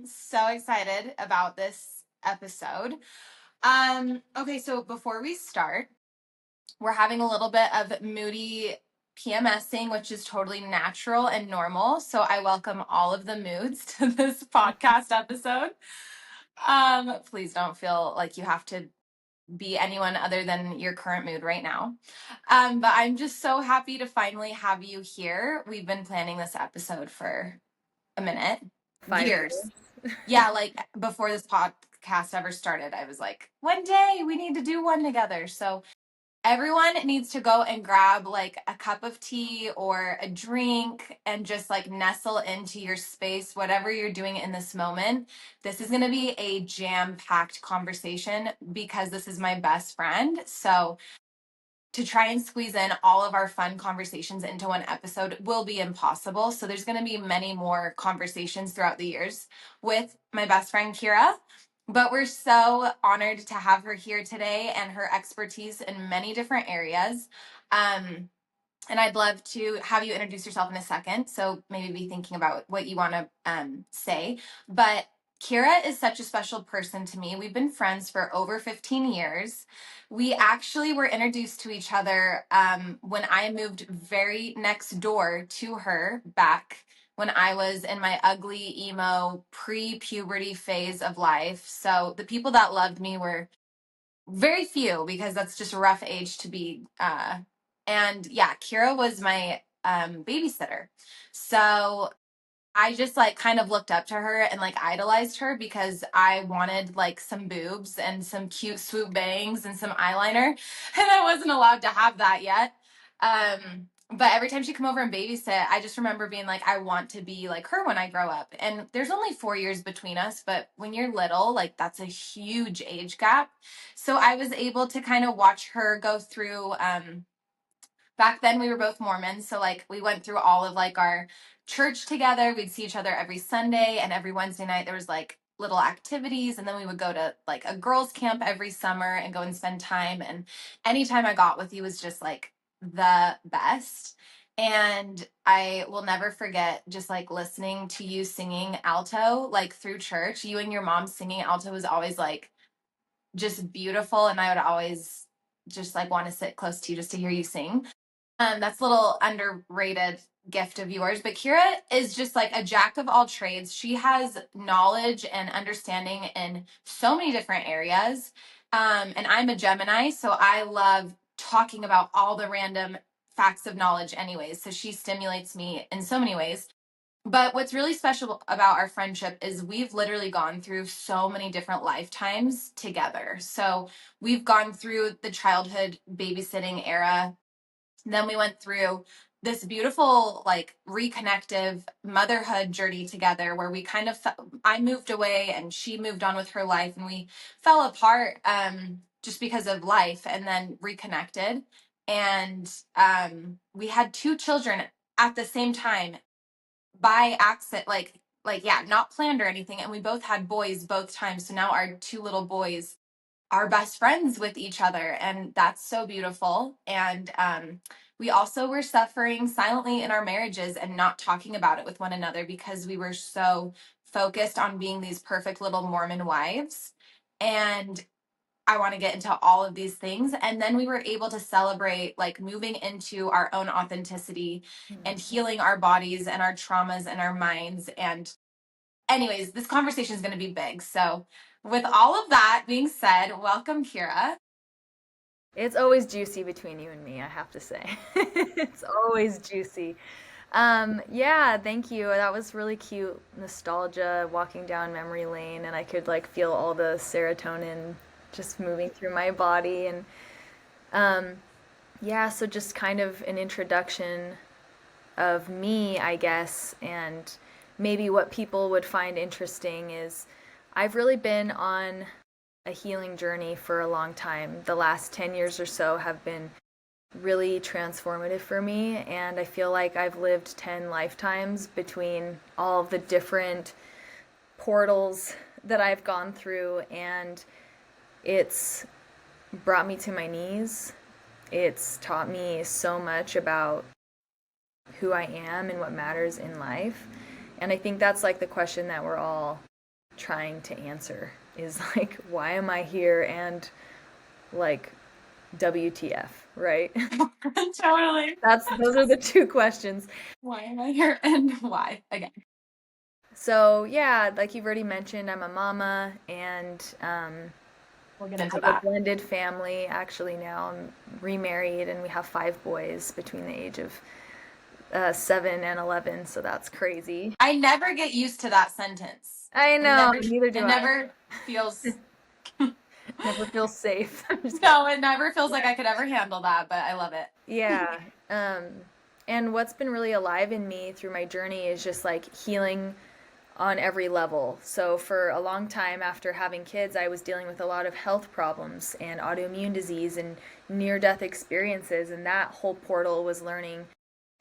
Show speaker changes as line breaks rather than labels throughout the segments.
so excited about this episode. Okay, so before we start, we're having a little bit of moody PMSing, which is totally natural and normal. So I welcome all of the moods to this podcast episode. Please don't feel like you have to be anyone other than your current mood right now. But I'm just so happy to finally have you here. We've been planning this episode for a minute.
5 years.
Yeah, like before this podcast ever started, I was like, one day we need to do one together. So everyone needs to go and grab like a cup of tea or a drink and just like nestle into your space, whatever you're doing in this moment. This is going to be a jam-packed conversation because this is my best friend. So to try and squeeze in all of our fun conversations into one episode will be impossible. So there's going to be many more conversations throughout the years with my best friend Kyra. But we're so honored to have her here today and her expertise in many different areas. And I'd love to have you introduce yourself in a second. So maybe be thinking about what you want to say. But Kyra is such a special person to me. We've been friends for over 15 years. We actually were introduced to each other when I moved very next door to her back when I was in my ugly, emo, pre-puberty phase of life. So the people that loved me were very few because that's just a rough age to be. And yeah, Kyra was my babysitter. So I just like kind of looked up to her and like idolized her because I wanted like some boobs and some cute swoop bangs and some eyeliner, and I wasn't allowed to have that yet. But every time she'd come over and babysit, I just remember being like, I want to be like her when I grow up. And there's only 4 years between us, but when you're little, like that's a huge age gap. So I was able to kind of watch her go through back then we were both Mormons, so like we went through all of like our church together. We'd see each other every Sunday, and every Wednesday night there was like little activities, and then we would go to like a girls camp every summer and go and spend time. And anytime I got with you was just like the best. And I will never forget just like listening to you singing alto like through church. You and your mom singing alto was always like just beautiful, and I would always just like want to sit close to you just to hear you sing. That's a little underrated gift of yours. But Kyra is just like a jack of all trades. She has knowledge and understanding in so many different areas. And I'm a Gemini, so I love talking about all the random facts of knowledge, anyways. So she stimulates me in so many ways. But what's really special about our friendship is we've literally gone through so many different lifetimes together. So we've gone through the childhood babysitting era, then we went through this beautiful like reconnective motherhood journey together where we kind of I moved away and she moved on with her life, and we fell apart just because of life, and then reconnected. And we had two children at the same time by accident, like yeah, not planned or anything, and we both had boys both times. So now our two little boys are best friends with each other, and that's so beautiful. And we also were suffering silently in our marriages and not talking about it with one another because we were so focused on being these perfect little Mormon wives. And I want to get into all of these things. And then we were able to celebrate like moving into our own authenticity and healing our bodies and our traumas and our minds. And anyways, this conversation is going to be big. So, with all of that being said, welcome, Kyra.
It's always juicy between you and me, I have to say. It's always juicy. Yeah, thank you. That was really cute nostalgia, walking down memory lane, and I could like feel all the serotonin just moving through my body. And um, yeah, so just kind of an introduction of me, I guess, and maybe what people would find interesting is I've really been on a healing journey for a long time. The last 10 years or so have been really transformative for me, and I feel like I've lived 10 lifetimes between all of the different portals that I've gone through, and it's brought me to my knees. It's taught me so much about who I am and what matters in life. And I think that's like the question that we're all trying to answer is like, why am I here? And like, WTF, right?
Totally.
Those are the two questions.
Why am I here and why again?
So yeah, like you've already mentioned, I'm a mama and
We'll get into
have a
that.
blended family. Actually, now I'm remarried and we have 5 boys between the age of 7 and 11. So that's crazy.
I never get used to that sentence.
I
It
know,
never
neither do
it
I.
never feels
Never feel safe. I'm just kidding.
no, it never feels like I could ever handle that, but I love it.
Yeah. And what's been really alive in me through my journey is just like healing on every level. So for a long time after having kids, I was dealing with a lot of health problems and autoimmune disease and near-death experiences, and that whole portal was learning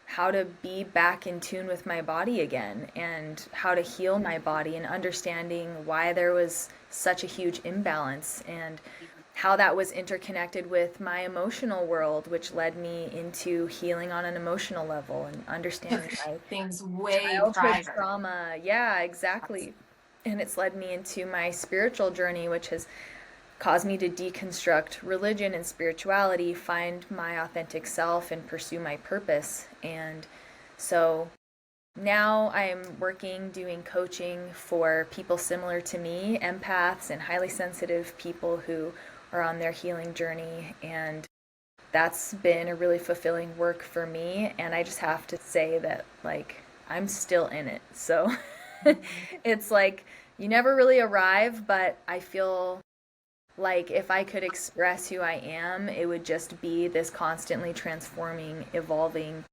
how to be back in tune with my body again and how to heal my body and understanding why there was such a huge imbalance and how that was interconnected with my emotional world, which led me into healing on an emotional level and understanding my
Things way
childhood
prior.
trauma. Yeah, exactly. And it's led me into my spiritual journey, which has caused me to deconstruct religion and spirituality, find my authentic self, and pursue my purpose. And so now I am working, doing coaching for people similar to me, empaths and highly sensitive people who are on their healing journey. And that's been a really fulfilling work for me. And I just have to say that, like, I'm still in it. So it's like you never really arrive, but I feel like if I could express who I am, it would just be this constantly transforming, evolving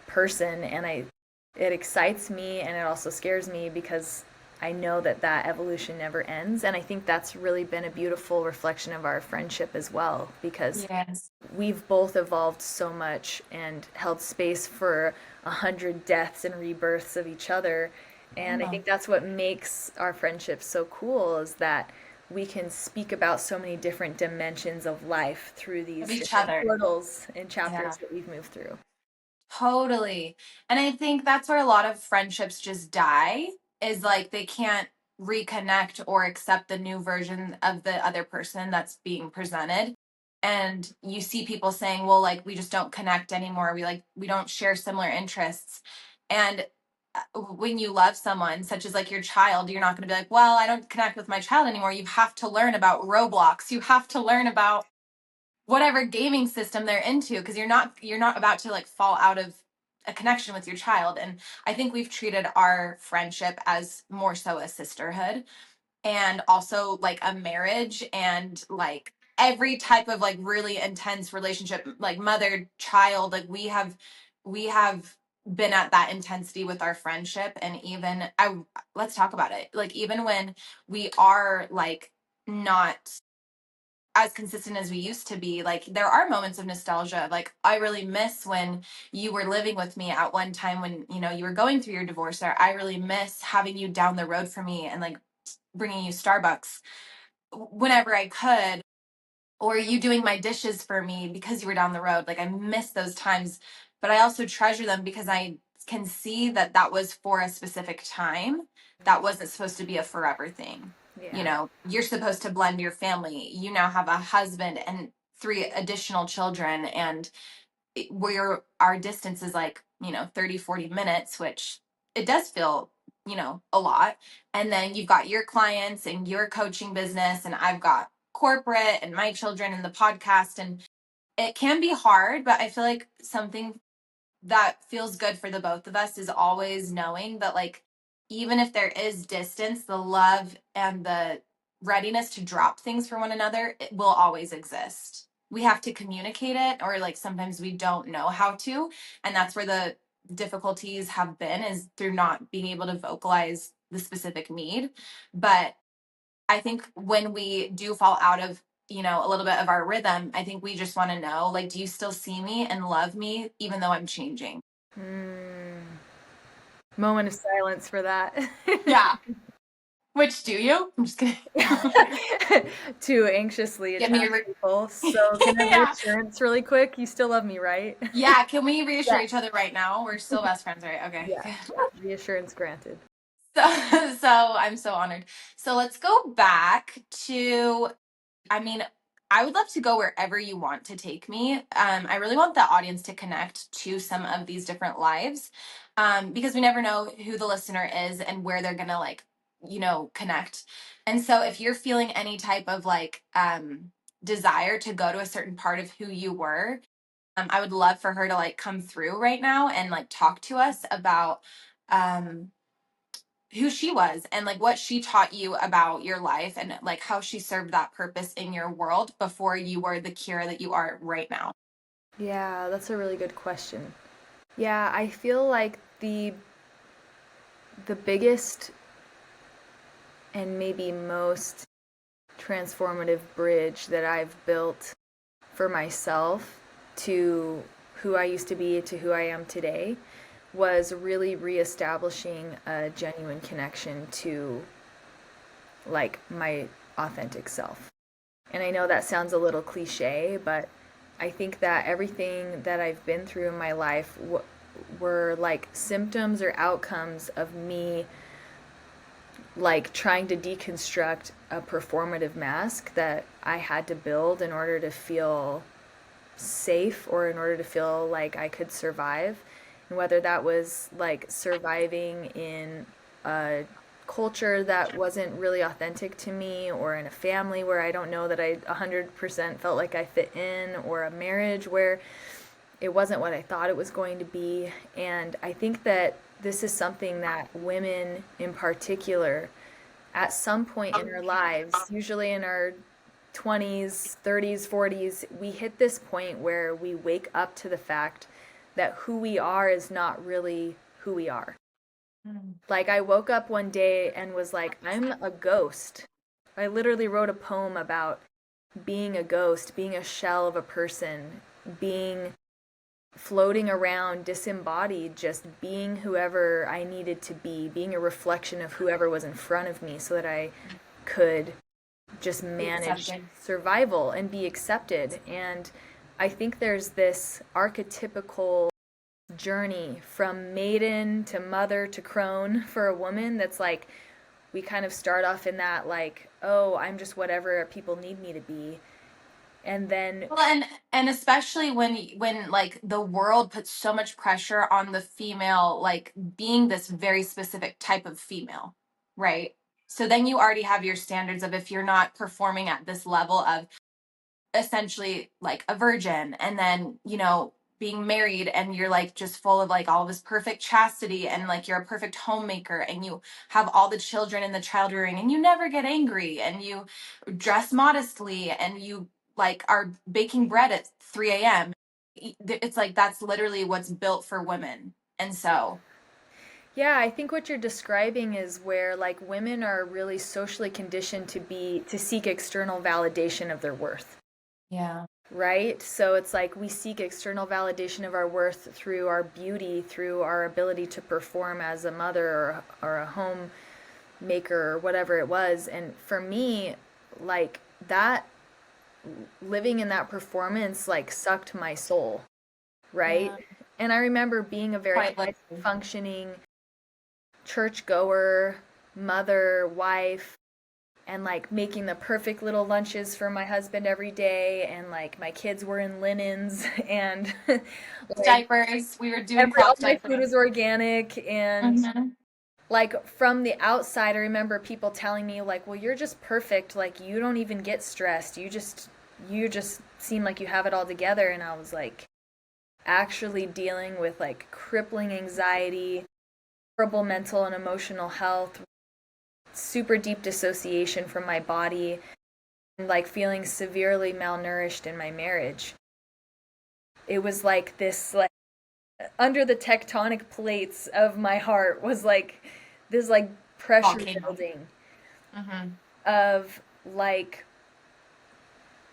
person. And it excites me and it also scares me because I know that that evolution never ends. And I think that's really been a beautiful reflection of our friendship as well, because
Yes.
we've both evolved so much and held space for 100 deaths and rebirths of each other. And I
Oh,
think that's what makes our friendship so cool is that we can speak about so many different dimensions of life through
of
these
each
different
other.
portals and
Yeah.
chapters that we've moved through.
Totally. And I think that's where a lot of friendships just die is like they can't reconnect or accept the new version of the other person that's being presented. And you see people saying, well, like, we just don't connect anymore. We don't share similar interests. And when you love someone, such as like your child, you're not going to be like, well, I don't connect with my child anymore. You have to learn about Roblox. You have to learn about whatever gaming system they're into because you're not about to like fall out of a connection with your child. And I think we've treated our friendship as more so a sisterhood and also like a marriage and like every type of like really intense relationship, like mother child, like we have been at that intensity with our friendship. And even I let's talk about it, like even when we are like not as consistent as we used to be, like there are moments of nostalgia. Like I really miss when you were living with me at one time when you were going through your divorce, or I really miss having you down the road for me and like bringing you Starbucks whenever I could, or you doing my dishes for me because you were down the road. Like I miss those times, but I also treasure them because I can see that that was for a specific time. That wasn't supposed to be a forever thing.
Yeah.
You're supposed to blend your family. You now have a husband and 3 additional children, and where our distance is like 30-40 minutes, which it does feel a lot. And then you've got your clients and your coaching business, and I've got corporate and my children and the podcast, and it can be hard, but I feel like something that feels good for the both of us is always knowing that, like, even if there is distance, the love and the readiness to drop things for one another, it will always exist. We have to communicate it, or like sometimes we don't know how to. And that's where the difficulties have been, is through not being able to vocalize the specific need. But I think when we do fall out of, a little bit of our rhythm, I think we just want to know, like, do you still see me and love me even though I'm changing?
Mm. Moment of silence for that.
Yeah. Which do you? I'm just kidding.
Too anxiously
Give me
attached people. So can I have
yeah.
reassurance really quick? You still love me, right?
Yeah. Can we reassure
Yeah.
each other right now? We're still best friends, right? Okay.
Yeah. Yeah. Reassurance granted.
So I'm so honored. So let's go back to, I mean, I would love to go wherever you want to take me. I really want the audience to connect to some of these different lives, because we never know who the listener is and where they're gonna like, connect. And so if you're feeling any type of like desire to go to a certain part of who you were, I would love for her to like come through right now and like talk to us about um who she was and like what she taught you about your life and like how she served that purpose in your world before you were the Kyra that you are right now.
Yeah, that's a really good question. Yeah, I feel like the biggest and maybe most transformative bridge that I've built for myself to who I used to be to who I am today was really reestablishing a genuine connection to like my authentic self. And I know that sounds a little cliche, but I think that everything that I've been through in my life were like symptoms or outcomes of me like trying to deconstruct a performative mask that I had to build in order to feel safe or in order to feel like I could survive. And whether that was like surviving in a culture that wasn't really authentic to me, or in a family where I don't know that I 100% felt like I fit in, or a marriage where it wasn't what I thought it was going to be. And I think that this is something that women in particular, at some point in our lives, usually in our 20s, 30s, 40s, we hit this point where we wake up to the fact that who we are is not really who we are.
Mm.
Like, I woke up one day and was like, I'm a ghost. I literally wrote a poem about being a ghost, being a shell of a person, being floating around disembodied, just being whoever I needed to be, being a reflection of whoever was in front of me so that I could just
Be
manage
accepted.
survival and be accepted. And I think there's this archetypical journey from maiden to mother to crone for a woman that's like, we kind of start off in that, like, oh, I'm just whatever people need me to be. And then,
Well, and especially when like the world puts so much pressure on the female like being this very specific type of female, right? So then you already have your standards of if you're not performing at this level of essentially like a virgin and then being married and you're like just full of like all of this perfect chastity and like you're a perfect homemaker and you have all the children in the child rearing and you never get angry and you dress modestly and you like are baking bread at 3 a.m. It's like that's literally what's built for women. And so
yeah, I think what you're describing is where like women are really socially conditioned to seek external validation of their worth.
yeah.
Right? So it's like we seek external validation of our worth through our beauty, through our ability to perform as a mother or a homemaker or whatever it was. And for me, like that, living in that performance like sucked my soul, right?
Yeah,
And I remember being a very
quite
high
literally.
functioning churchgoer, mother, wife, and like making the perfect little lunches for my husband every day, and like my kids were in linens and like
Diapers, we were doing
every all
cloth
my food
diapers.
was organic. And
Hmm.
like from the outside I remember people telling me like, well, you're just perfect, like you don't even get stressed, you just seem like you have it all together. And I was like actually dealing with like crippling anxiety, horrible mental and emotional health, super deep dissociation from my body, and like feeling severely malnourished in my marriage. It was like this, like under the tectonic plates of my heart was like this like pressure
Volcano.
building
Hmm.
of like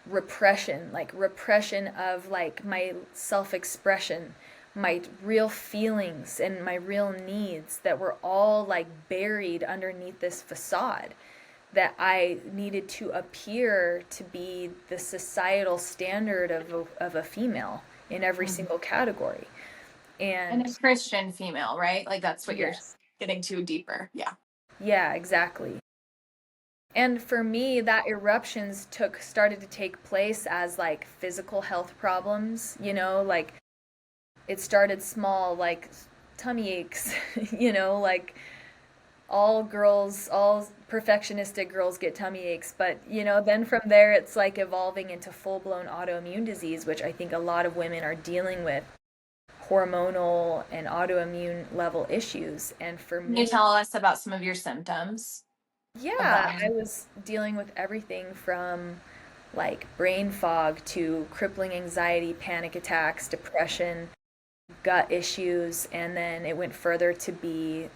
repression of like my self-expression, my real feelings and my real needs that were all like buried underneath this facade that I needed to appear to be the societal standard of a female in every
Hmm.
single category.
And
And
a Christian female, right? Like that's what you're
yes,
getting to deeper. Yeah.
Yeah, exactly. And for me, that eruptions started to take place as like physical health problems, like it started small, like tummy aches, like all perfectionistic girls get tummy aches, but then from there it's like evolving into full-blown autoimmune disease, which I think a lot of women are dealing with hormonal and autoimmune level issues. And for
Can you
me,
tell us about some of your symptoms of
yeah,
that?
I was dealing with everything from like brain fog to crippling anxiety, panic attacks, depression, gut issues, and then it went further to be,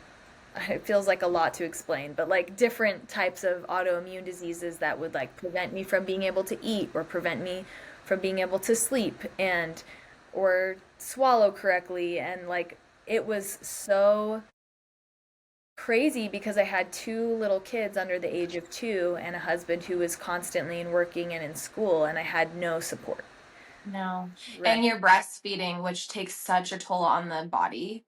it feels like a lot to explain, but like different types of autoimmune diseases that would like prevent me from being able to eat or prevent me from being able to sleep and or swallow correctly. And like it was so crazy because I had two little kids under the age of 2 and a husband who was constantly in working and in school, and I had no support.
No.
Right.
And you're breastfeeding, which takes such a toll on the body.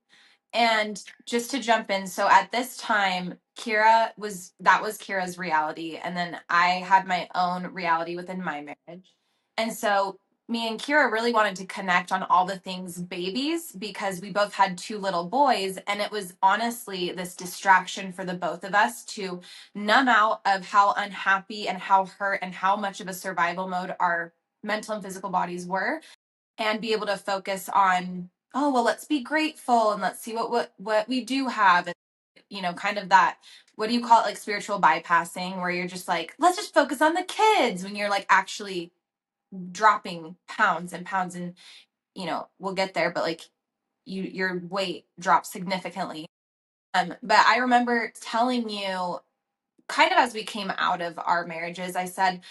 And just to jump in, so at this time, that was Kira's reality. And then I had my own reality within my marriage. And so me and Kira really wanted to connect on all the things babies because we both had two little boys. And it was honestly this distraction for the both of us to numb out of how unhappy and how hurt and how much of a survival mode our mental and physical bodies were, and be able to focus on, oh well, let's be grateful and let's see what we do have. And kind of that, what do you call it, like spiritual bypassing, where you're just like, let's just focus on the kids, when you're like actually dropping pounds and pounds. And we'll get there, but like your weight drops significantly. But I remember telling you, kind of as we came out of our marriages, I said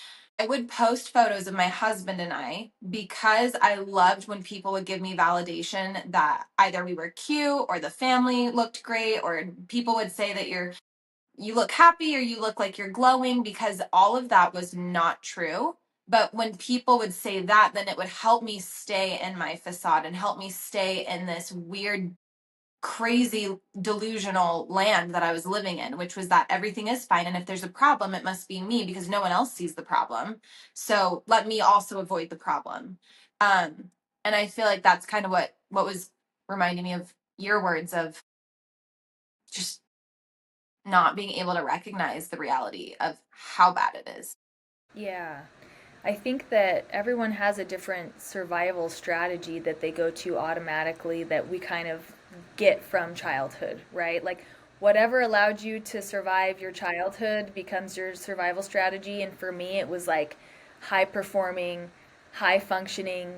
I would post photos of my husband and I because I loved when people would give me validation that either we were cute or the family looked great, or people would say that you look happy or you look like you're glowing, because all of that was not true. But when people would say that, then it would help me stay in my facade and help me stay in this weird, crazy delusional land that I was living in, which was that everything is fine. And if there's a problem, it must be me because no one else sees the problem. So let me also avoid the problem. Um, and I feel like that's kind of what was reminding me of your words of just not being able to recognize the reality of how bad it is.
Yeah. I think that everyone has a different survival strategy that they go to automatically that we kind of get from childhood, right? Like whatever allowed you to survive your childhood becomes your survival strategy. And for me, it was like high performing, high functioning,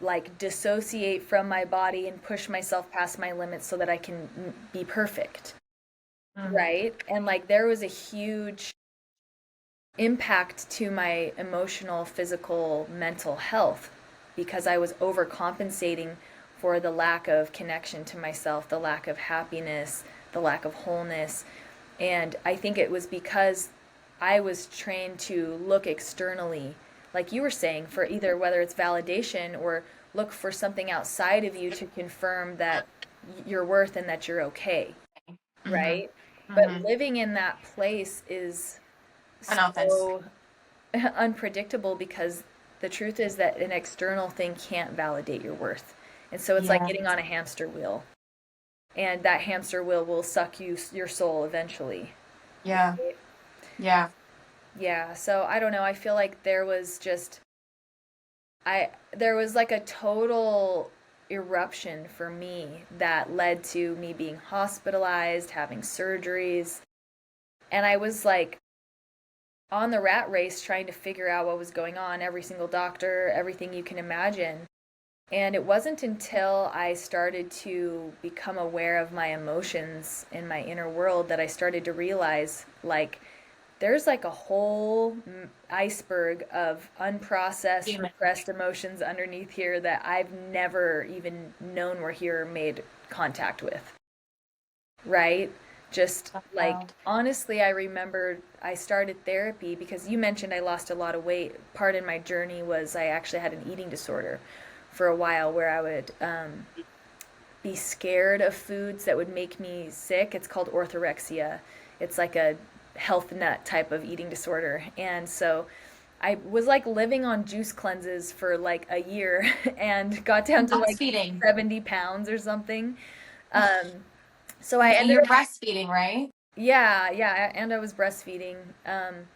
like dissociate from my body and push myself past my limits so that I can be perfect,
Mm.
right? And like there was a huge impact to my emotional, physical, mental health because I was overcompensating for the lack of connection to myself, the lack of happiness, the lack of wholeness. And I think it was because I was trained to look externally, like you were saying, for either whether it's validation or look for something outside of you to confirm that you're worth and that you're okay,
Mm-hmm.
right? But
Mm-hmm.
living in that place is
Unauthentic.
so unpredictable because the truth is that an external thing can't validate your worth. And so it's like
Yeah.
getting on a hamster wheel, and that hamster wheel will suck your soul eventually.
Yeah. Yeah.
Yeah, so I don't know. I feel like there was like a total eruption for me that led to me being hospitalized, having surgeries, and I was like on the rat race trying to figure out what was going on, every single doctor, everything you can imagine. And it wasn't until I started to become aware of my emotions in my inner world that I started to realize like there's like a whole iceberg of unprocessed,
Human.
repressed emotions underneath here that I've never even known were here or made contact with, right? Just like
Wild.
honestly, I remember I started therapy because you mentioned I lost a lot of weight. Part in my journey was I actually had an eating disorder for a while where I would be scared of foods that would make me sick. It's called orthorexia. it's like a health nut type of eating disorder. And so I was like living on juice cleanses for like a year and got down to like
Breastfeeding.
70 pounds or something. Um, so I
And
ended
you're
up,
breastfeeding, right?
yeah, and I was breastfeeding. And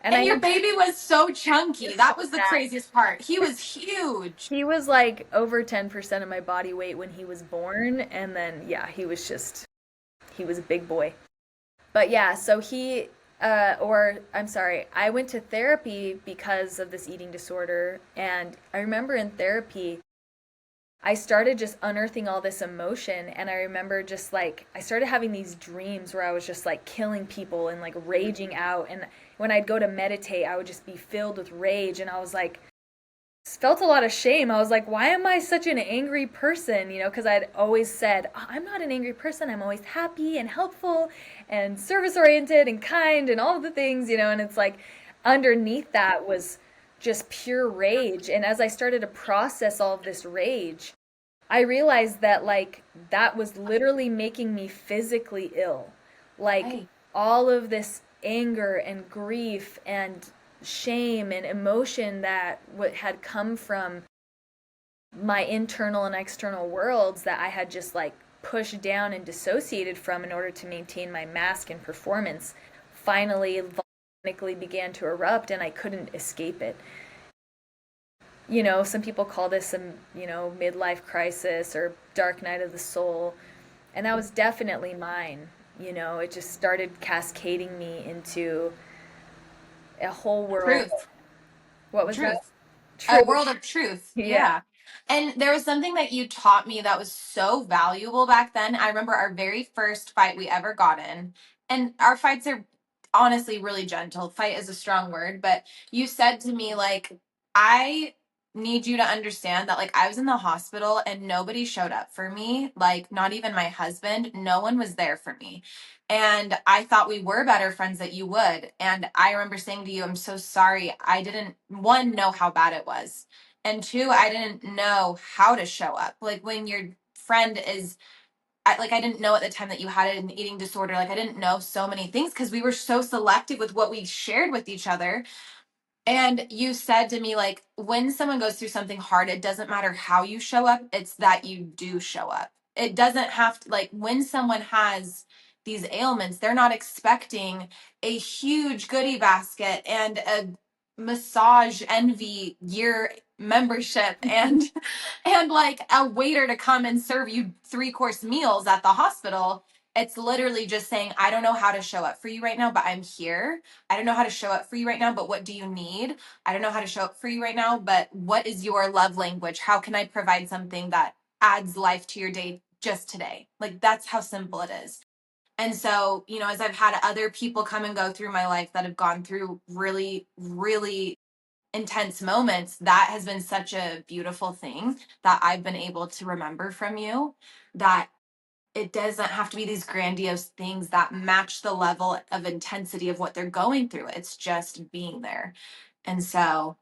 And
I
your baby was so
he
chunky.
was so
That was the
fat.
craziest part. He was huge.
He was like over 10% of my body weight when he was born. And then, yeah, he was a big boy. But yeah, so I'm sorry, I went to therapy because of this eating disorder. And I remember in therapy, I started just unearthing all this emotion. And I remember just like, I started having these dreams where I was just like killing people and like raging out. And when I'd go to meditate, I would just be filled with rage. And I was like, felt a lot of shame. I was like, why am I such an angry person? You know, because I'd always said, "Oh, I'm not an angry person. I'm always happy and helpful and service oriented and kind and all of the things, you know." And it's like underneath that was just pure rage. And as I started to process all of this rage, I realized that like that was literally making me physically ill. Like
Right.
all of this anger and grief and shame and emotion that what had come from my internal and external worlds that I had just like pushed down and dissociated from in order to maintain my mask and performance finally volcanically began to erupt and I couldn't escape it. You know, some people call this a, you know, midlife crisis or dark night of the soul. And that was definitely mine. You know, it just started cascading me into a whole world.
Truth.
What was that?
Truth. A
Truth.
world of truth.
Yeah.
Yeah. And there was something that you taught me that was so valuable back then. I remember our very first fight we ever got in. And our fights are honestly really gentle. Fight is a strong word, but you said to me like, I need you to understand that like I was in the hospital and nobody showed up for me, like not even my husband, no one was there for me. And I thought we were better friends that you would. And I remember saying to you, I'm so sorry. I didn't, one, know how bad it was. And two, I didn't know how to show up. Like when your friend is, I didn't know at the time that you had an eating disorder. Like I didn't know so many things because we were so selective with what we shared with each other. And you said to me, like, when someone goes through something hard, it doesn't matter how you show up, it's that you do show up. It doesn't have to, like, when someone has these ailments, they're not expecting a huge goodie basket and a massage envy year membership and and like a waiter to come and serve you 3-course meals at the hospital. It's literally just saying, I don't know how to show up for you right now, but I'm here. I don't know how to show up for you right now, but what do you need? I don't know how to show up for you right now, but what is your love language? How can I provide something that adds life to your day just today? Like that's how simple it is. And so, you know, as I've had other people come and go through my life that have gone through really, really intense moments, that has been such a beautiful thing that I've been able to remember from you, that it doesn't have to be these grandiose things that match the level of intensity of what they're going through. It's just being there. And so,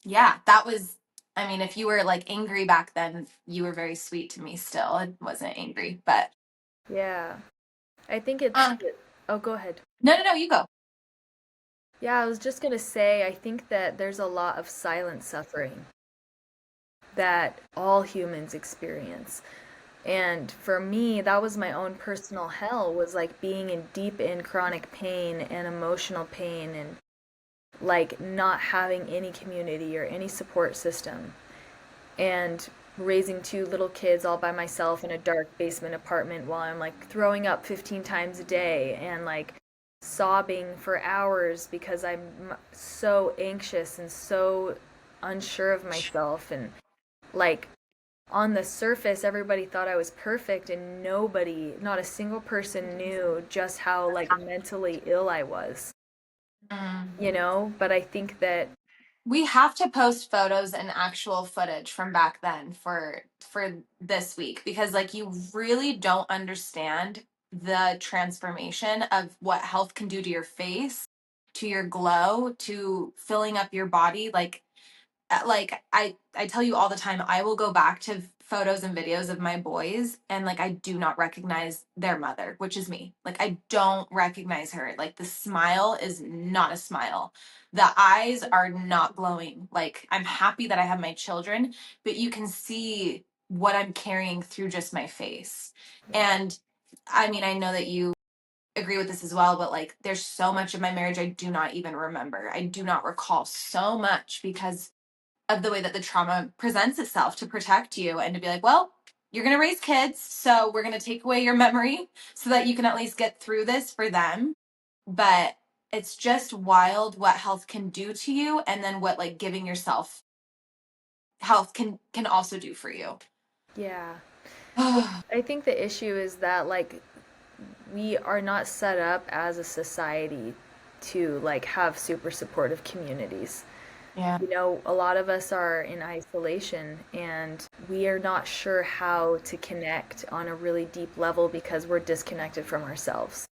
yeah, that was, I mean, if you were like angry back then, you were very sweet to me still. I wasn't angry, but
Yeah. I think it's,
um,
oh, go ahead.
no, you go.
Yeah, I was just gonna say, I think that there's a lot of silent suffering that all humans experience. And for me, that was my own personal hell, was like being in deep in chronic pain and emotional pain and like not having any community or any support system. And raising two little kids all by myself in a dark basement apartment while I'm like throwing up 15 times a day and like sobbing for hours because I'm so anxious and so unsure of myself and like on the surface everybody thought I was perfect and nobody, not a single person knew just how like mentally ill I was,
Mm.
you know? But I think that
We have to post photos and actual footage from back then for this week because like you really don't understand the transformation of what health can do to your face, to your glow, to filling up your body. Like I tell you all the time, I will go back to photos and videos of my boys, and like I do not recognize their mother, which is me. Like I don't recognize her. Like the smile is not a smile. The eyes are not glowing. Like I'm happy that I have my children, but you can see what I'm carrying through just my face.
Yeah.
And I mean, I know that you agree with this as well, but like there's so much of my marriage I do not even remember. I do not recall so much because of the way that the trauma presents itself to protect you and to be like, well, you're going to raise kids, so we're going to take away your memory so that you can at least get through this for them. But it's just wild what health can do to you, and then what like giving yourself health can also do for you.
Yeah. I think the issue is that like we are not set up as a society to like have super supportive communities.
Yeah.
You know, a lot of us are in isolation and we are not sure how to connect on a really deep level because we're disconnected from ourselves.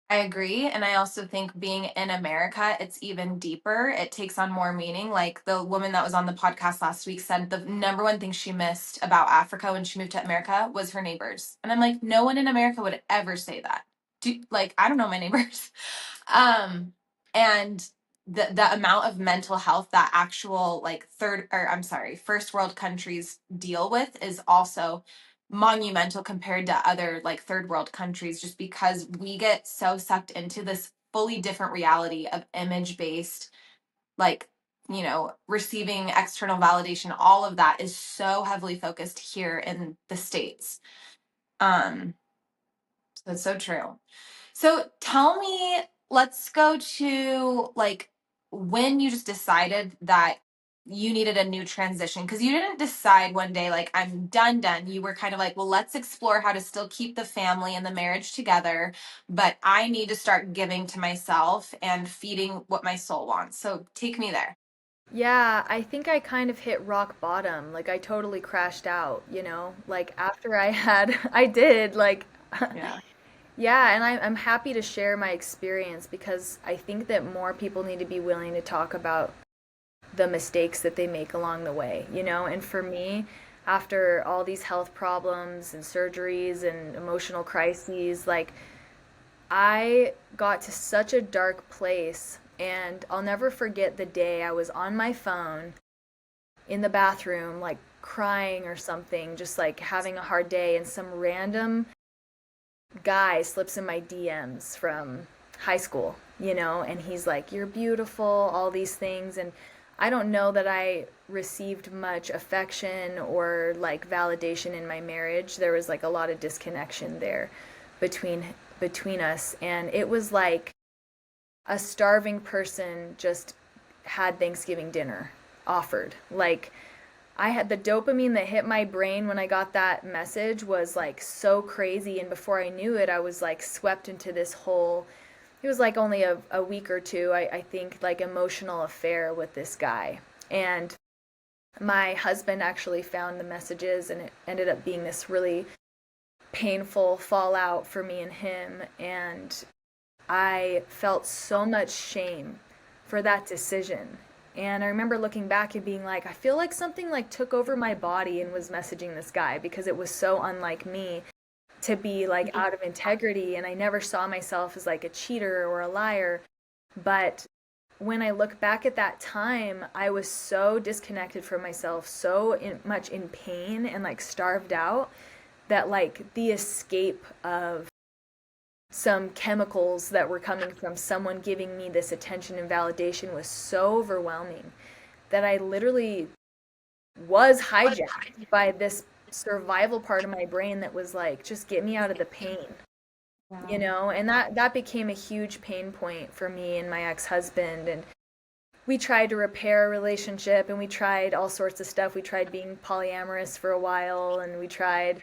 I agree. And I also think being in America, it's even deeper. It takes on more meaning. Like the woman that was on the podcast last week said the number one thing she missed about Africa when she moved to America was her neighbors. And I'm like, no one in America would ever say that. Like, I don't know my neighbors. And the amount of mental health that actual like first world countries deal with is also monumental compared to other like third world countries, just because we get so sucked into this fully different reality of image based, like, receiving external validation. All of that is so heavily focused here in the States. So it's so true. So tell me, let's go to like when you just decided that you needed a new transition, because you didn't decide one day like I'm done. You were kind of like, well, let's explore how to still keep the family and the marriage together, but I need to start giving to myself and feeding what my soul wants. So take me there.
Yeah, I think I kind of hit rock bottom. Like I totally crashed out, you know? Like after I had, I did, like,
Yeah.
yeah, and I'm happy to share my experience because I think that more people need to be willing to talk about the mistakes that they make along the way, you know? And for me, after all these health problems and surgeries and emotional crises, like I got to such a dark place. And I'll never forget the day I was on my phone in the bathroom, like crying or something, just like having a hard day, and some random guy slips in my DMs from high school, you know, and he's like, "You're beautiful," all these things. And I don't know that I received much affection or like validation in my marriage. There was like a lot of disconnection there between between us, and it was like a starving person just had Thanksgiving dinner offered. Like I had the dopamine that hit my brain when I got that message was like so crazy. And before I knew it, I was like swept into this whole, it was like only a week or two, I think, like emotional affair with this guy. And my husband actually found the messages, and it ended up being this really painful fallout for me and him. And I felt so much shame for that decision. And I remember looking back and being like, I feel like something like took over my body and was messaging this guy because it was so unlike me to be like out of integrity. And I never saw myself as like a cheater or a liar. But when I look back at that time, I was so disconnected from myself, much in pain and like starved out, that like the escape of some chemicals that were coming from someone giving me this attention and validation was so overwhelming that I literally was hijacked by this survival part of my brain that was like, just get me out of the pain, you
Wow.
know? And that became a huge pain point for me and my ex-husband. And we tried to repair a relationship, and we tried all sorts of stuff. We tried being polyamorous for a while, and we tried,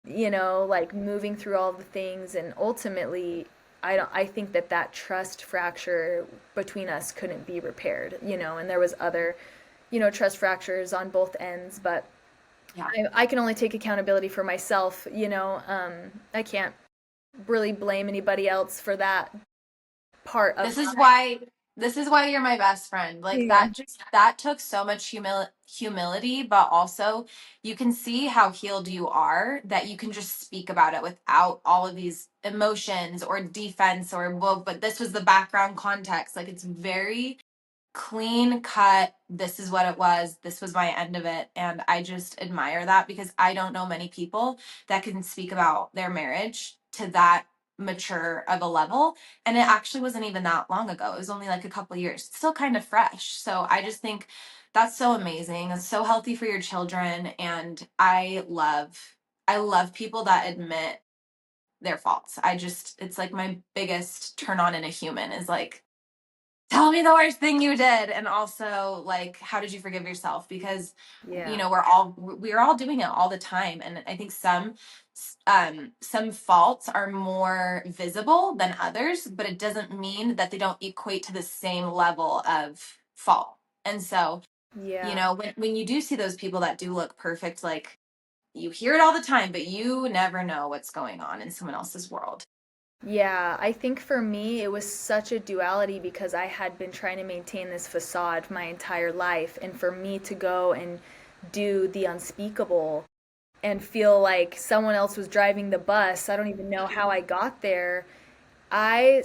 you know, like moving through all the things. And ultimately, I think that trust fracture between us couldn't be repaired, you know. And there was other, you know, trust fractures on both ends, but
Yeah.
I can only take accountability for myself, you know. I can't really blame anybody else for that part of
This is why This is why you're my best friend. Like
Yeah.
that took so much humility, but also you can see how healed you are that you can just speak about it without all of these emotions or defense or well, but this was the background context. Like it's very clean cut. This is what it was. This was my end of it. And I just admire that because I don't know many people that can speak about their marriage to that mature of a level. And it actually wasn't even that long ago. It was only like a couple years. It's still kind of fresh. So I just think that's so amazing. It's so healthy for your children. And I love people that admit their faults. It's like my biggest turn on in a human is like, tell me the worst thing you did, and also like how did you forgive yourself, because
Yeah.
we're all doing it all the time, and I think some faults are more visible than others, but it doesn't mean that they don't equate to the same level of fault. And so
Yeah.
when you do see those people that do look perfect, like you hear it all the time, but you never know what's going on in someone else's world.
Yeah, I think for me it was such a duality because I had been trying to maintain this facade my entire life, and for me to go and do the unspeakable and feel like someone else was driving the bus, I don't even know how I got there. I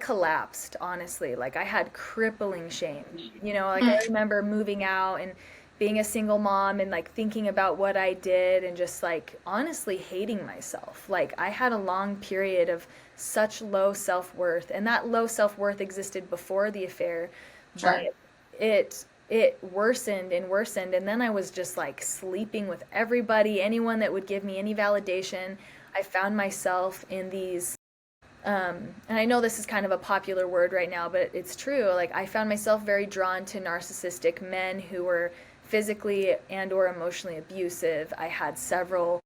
collapsed, honestly. Like I had crippling shame. Like I remember moving out and being a single mom and like thinking about what I did and just like honestly hating myself. Like I had a long period of such low self-worth, and that low self-worth existed before the affair, but
Sure.
it worsened and worsened, and then I was just like sleeping with everybody, anyone that would give me any validation. I found myself in these and I know this is kind of a popular word right now, but it's true. Like I found myself very drawn to narcissistic men who were physically and or emotionally abusive. I had several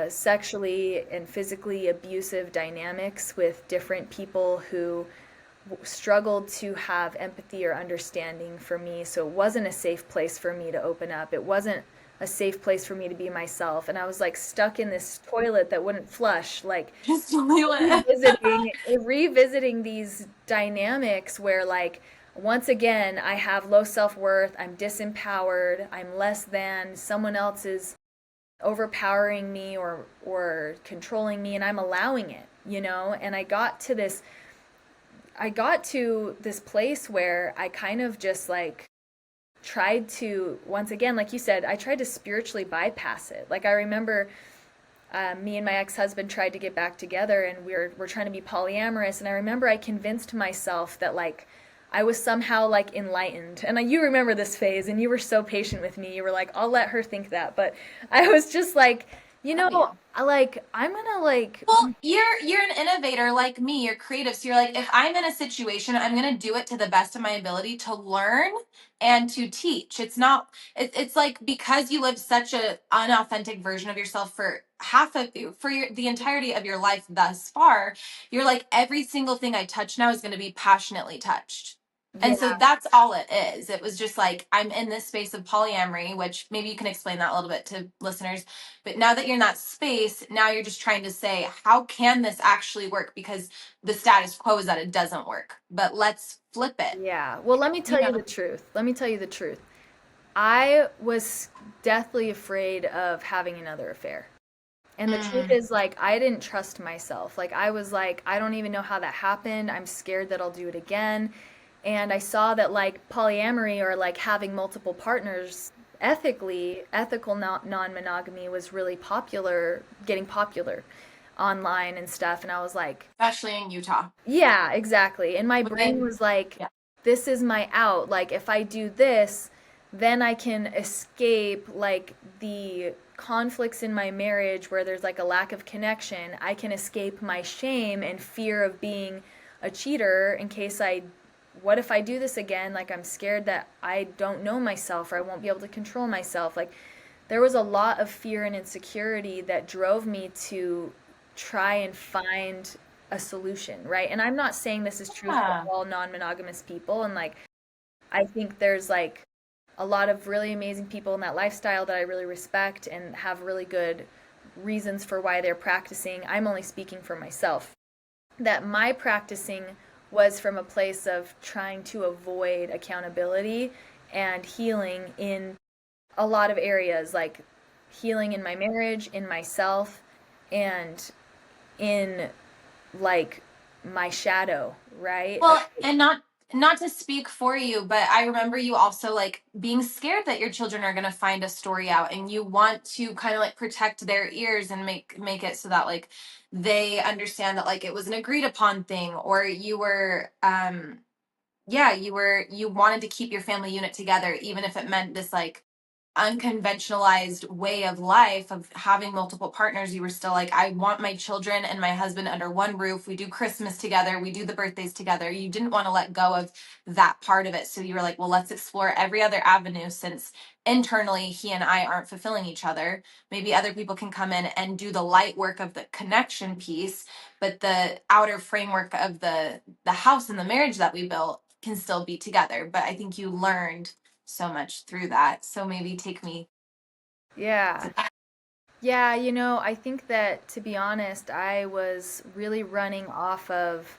sexually and physically abusive dynamics with different people who struggled to have empathy or understanding for me. So it wasn't a safe place for me to open up. It wasn't a safe place for me to be myself. And I was like stuck in this toilet that wouldn't flush, like
Just only
revisiting these dynamics where like once again I have low self-worth, I'm disempowered, I'm less than, someone else is overpowering me or controlling me, and I'm allowing it, and I got to this place where I kind of just like tried to, once again, like you said, I tried to spiritually bypass it. Like I remember me and my ex-husband tried to get back together, and we're trying to be polyamorous, and I remember I convinced myself that like I was somehow like enlightened. And you remember this phase, and you were so patient with me. You were like, I'll let her think that. But I was just like,
love you.
I'm gonna like,
Well, you're an innovator like me. You're creative. So you're like, if I'm in a situation, I'm going to do it to the best of my ability to learn and to teach. It's like because you lived such a unauthentic version of yourself for the entirety of your life thus far, you're like every single thing I touch now is going to be passionately touched. And so
yeah,
that's all it is. It was just like I'm in this space of polyamory, which maybe you can explain that a little bit to listeners, but now that you're in that space, now you're just trying to say, how can this actually work? Because the status quo is that it doesn't work. But let's flip it.
yeah. Well, let me
You
tell you the
know?
truth. Let me tell you the truth. I was deathly afraid of having another affair. And the truth
Mm,
is, like, I didn't trust myself. Like, I was like, I don't even know how that happened. I'm scared that I'll do it again. And I saw that, like, polyamory or like having multiple partners ethical non-monogamy was really popular, getting popular online and stuff. And I was like,
especially in Utah.
yeah, exactly. And my brain
Women,
was like,
yeah.
this is my out. Like, if I do this, then I can escape like the conflicts in my marriage where there's like a lack of connection. I can escape my shame and fear of being a cheater in case what if I do this again? Like, I'm scared that I don't know myself or I won't be able to control myself. Like, there was a lot of fear and insecurity that drove me to try and find a solution, right? And I'm not saying this is true for
Yeah.
all non-monogamous people. And like, I think there's like a lot of really amazing people in that lifestyle that I really respect and have really good reasons for why they're practicing. I'm only speaking for myself. That my practicing was from a place of trying to avoid accountability and healing in a lot of areas, like healing in my marriage, in myself, and in like my shadow, right?
Well, and not to speak for you, but I remember you also like being scared that your children are going to find a story out, and you want to kind of like protect their ears and make it so that like they understand that like it was an agreed upon thing, or you were yeah, you wanted to keep your family unit together even if it meant this like unconventionalized way of life of having multiple partners. You were still like, I want my children and my husband under one roof. We do Christmas together, we do the birthdays together. You didn't want to let go of that part of it, so you were like, well, let's explore every other avenue, since internally he and I aren't fulfilling each other. Maybe other people can come in and do the light work of the connection piece, but the outer framework of the house and the marriage that we built can still be together. But I think you learned so much through that. So maybe take me
Yeah.
to that.
Yeah, you know, I think that to be honest, I was really running off of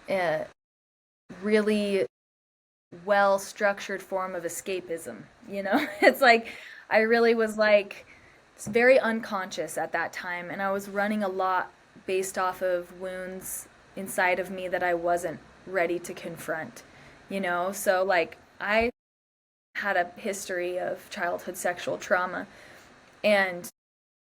a really well structured form of escapism. You know, it's like I really was like it's very unconscious at that time, and I was running a lot based off of wounds inside of me that I wasn't ready to confront. You know, so like I had a history of childhood sexual trauma, and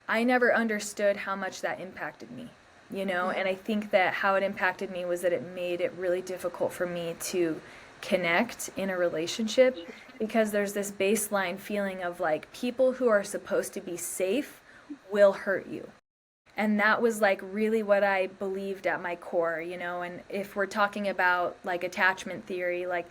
I never understood how much that impacted me, you know? And I think that how it impacted me was that it made it really difficult for me to connect in a relationship because there's this baseline feeling of like people who are supposed to be safe will hurt you. And that was like really what I believed at my core, you know? And if we're talking about like attachment theory, like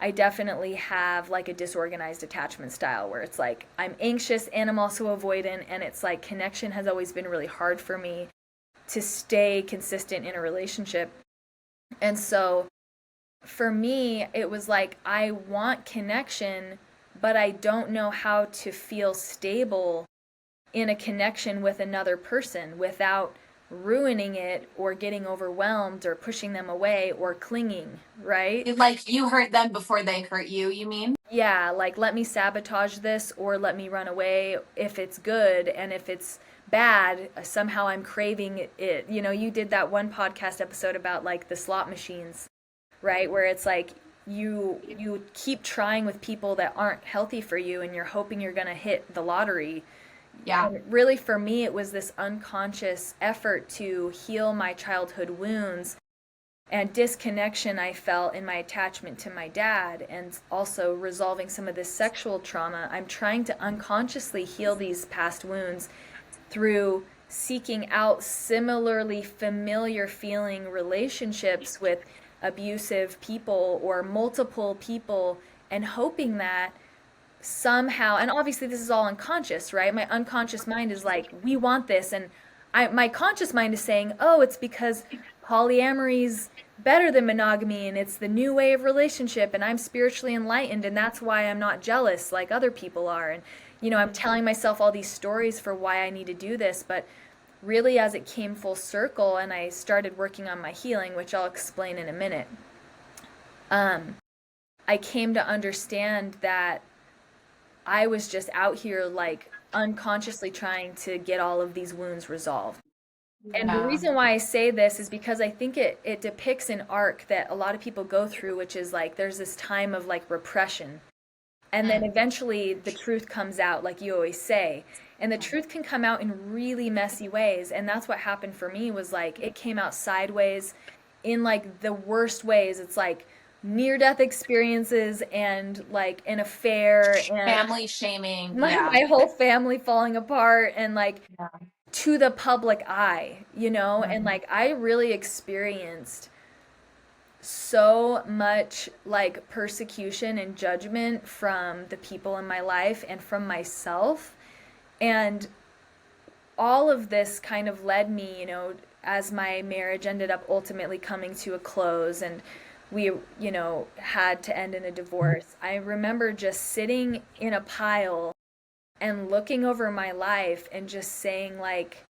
I definitely have like a disorganized attachment style where it's like I'm anxious and I'm also avoidant, and it's like connection has always been really hard for me to stay consistent in a relationship. And so for me, it was like I want connection, but I don't know how to feel stable in a connection with another person without ruining it or getting overwhelmed or pushing them away or clinging, right?
Like you hurt them before they hurt you mean?
Yeah, like let me sabotage this or let me run away if it's good, and if it's bad, somehow I'm craving it. You know, you did that one podcast episode about like the slot machines, right? Where it's like you keep trying with people that aren't healthy for you and you're hoping you're going to hit the lottery.
Yeah.
And really for me it was this unconscious effort to heal my childhood wounds and disconnection I felt in my attachment to my dad, and also resolving some of this sexual trauma. I'm trying to unconsciously heal these past wounds through seeking out similarly familiar feeling relationships with abusive people or multiple people, and hoping that somehow, and obviously this is all unconscious, right? My unconscious mind is like, we want this, and my conscious mind is saying, oh, it's because polyamory's better than monogamy and it's the new way of relationship and I'm spiritually enlightened and that's why I'm not jealous like other people are. And you know, I'm telling myself all these stories for why I need to do this, but really as it came full circle and I started working on my healing, which I'll explain in a minute, um, I came to understand that I was just out here like unconsciously trying to get all of these wounds resolved. And the
Yeah.
reason why I say this is because I think it depicts an arc that a lot of people go through, which is like there's this time of like repression. And then
Mm.
eventually the truth comes out, like you always say. And the truth can come out in really messy ways. And that's what happened for me was like it came out sideways in like the worst ways. It's like near death experiences and like an affair and
Family shaming.
my,
Yeah.
my whole family falling apart and like
Yeah.
to the public eye, you know? And
Mhm.
like I really experienced so much like persecution and judgment from the people in my life and from myself. And all of this kind of led me, you know, as my marriage ended up ultimately coming to a close and we, you know, had to end in a divorce. I remember just sitting in a pile and looking over my life and just saying like,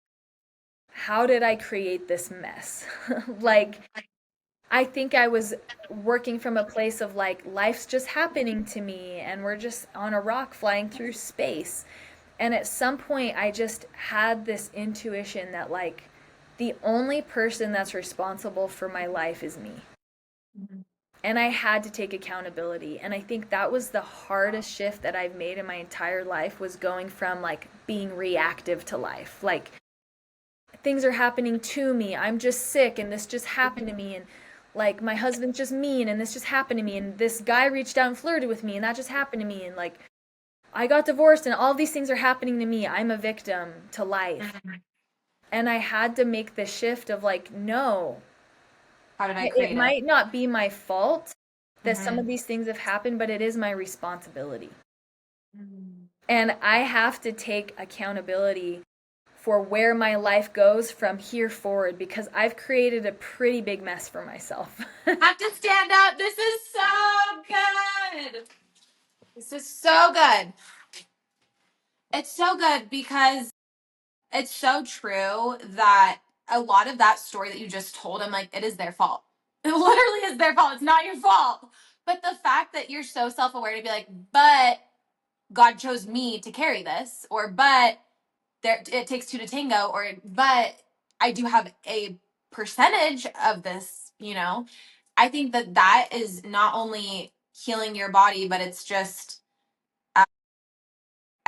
how did I create this mess? Like I think I was working from a place of like, life's just happening to me and we're just on a rock flying through space. And at some point, I just had this intuition that, like, the only person that's responsible for my life is me.
Mhm.
And I had to take accountability. And I think that was the hardest shift that I've made in my entire life, was going from like being reactive to life. Like, things are happening to me. I'm just sick and this just happened to me. And like, my husband's just mean and this just happened to me. And this guy reached out and flirted with me and that just happened to me. And like, I got divorced and all these things are happening to me. I'm a victim to life.
Mhm.
And I had to make the shift of like, no,
How did I
it
create it?
might not be my fault that some of
Hmm.
these things have happened, but it is my responsibility.
Hmm.
And I have to take accountability for where my life goes from here forward, because I've created a pretty big mess for myself.
Have to stand up. This is so good. This is so good. It's so good because it's so true that a lot of that story that you just told, I'm like, it is their fault. It literally is their fault. It's not your fault. But the fact that you're so self aware to be like, but God chose me to carry this, or but there it takes two to tango, or but I do have a percentage of this, you know. I think that that is not only healing your body, but it's just I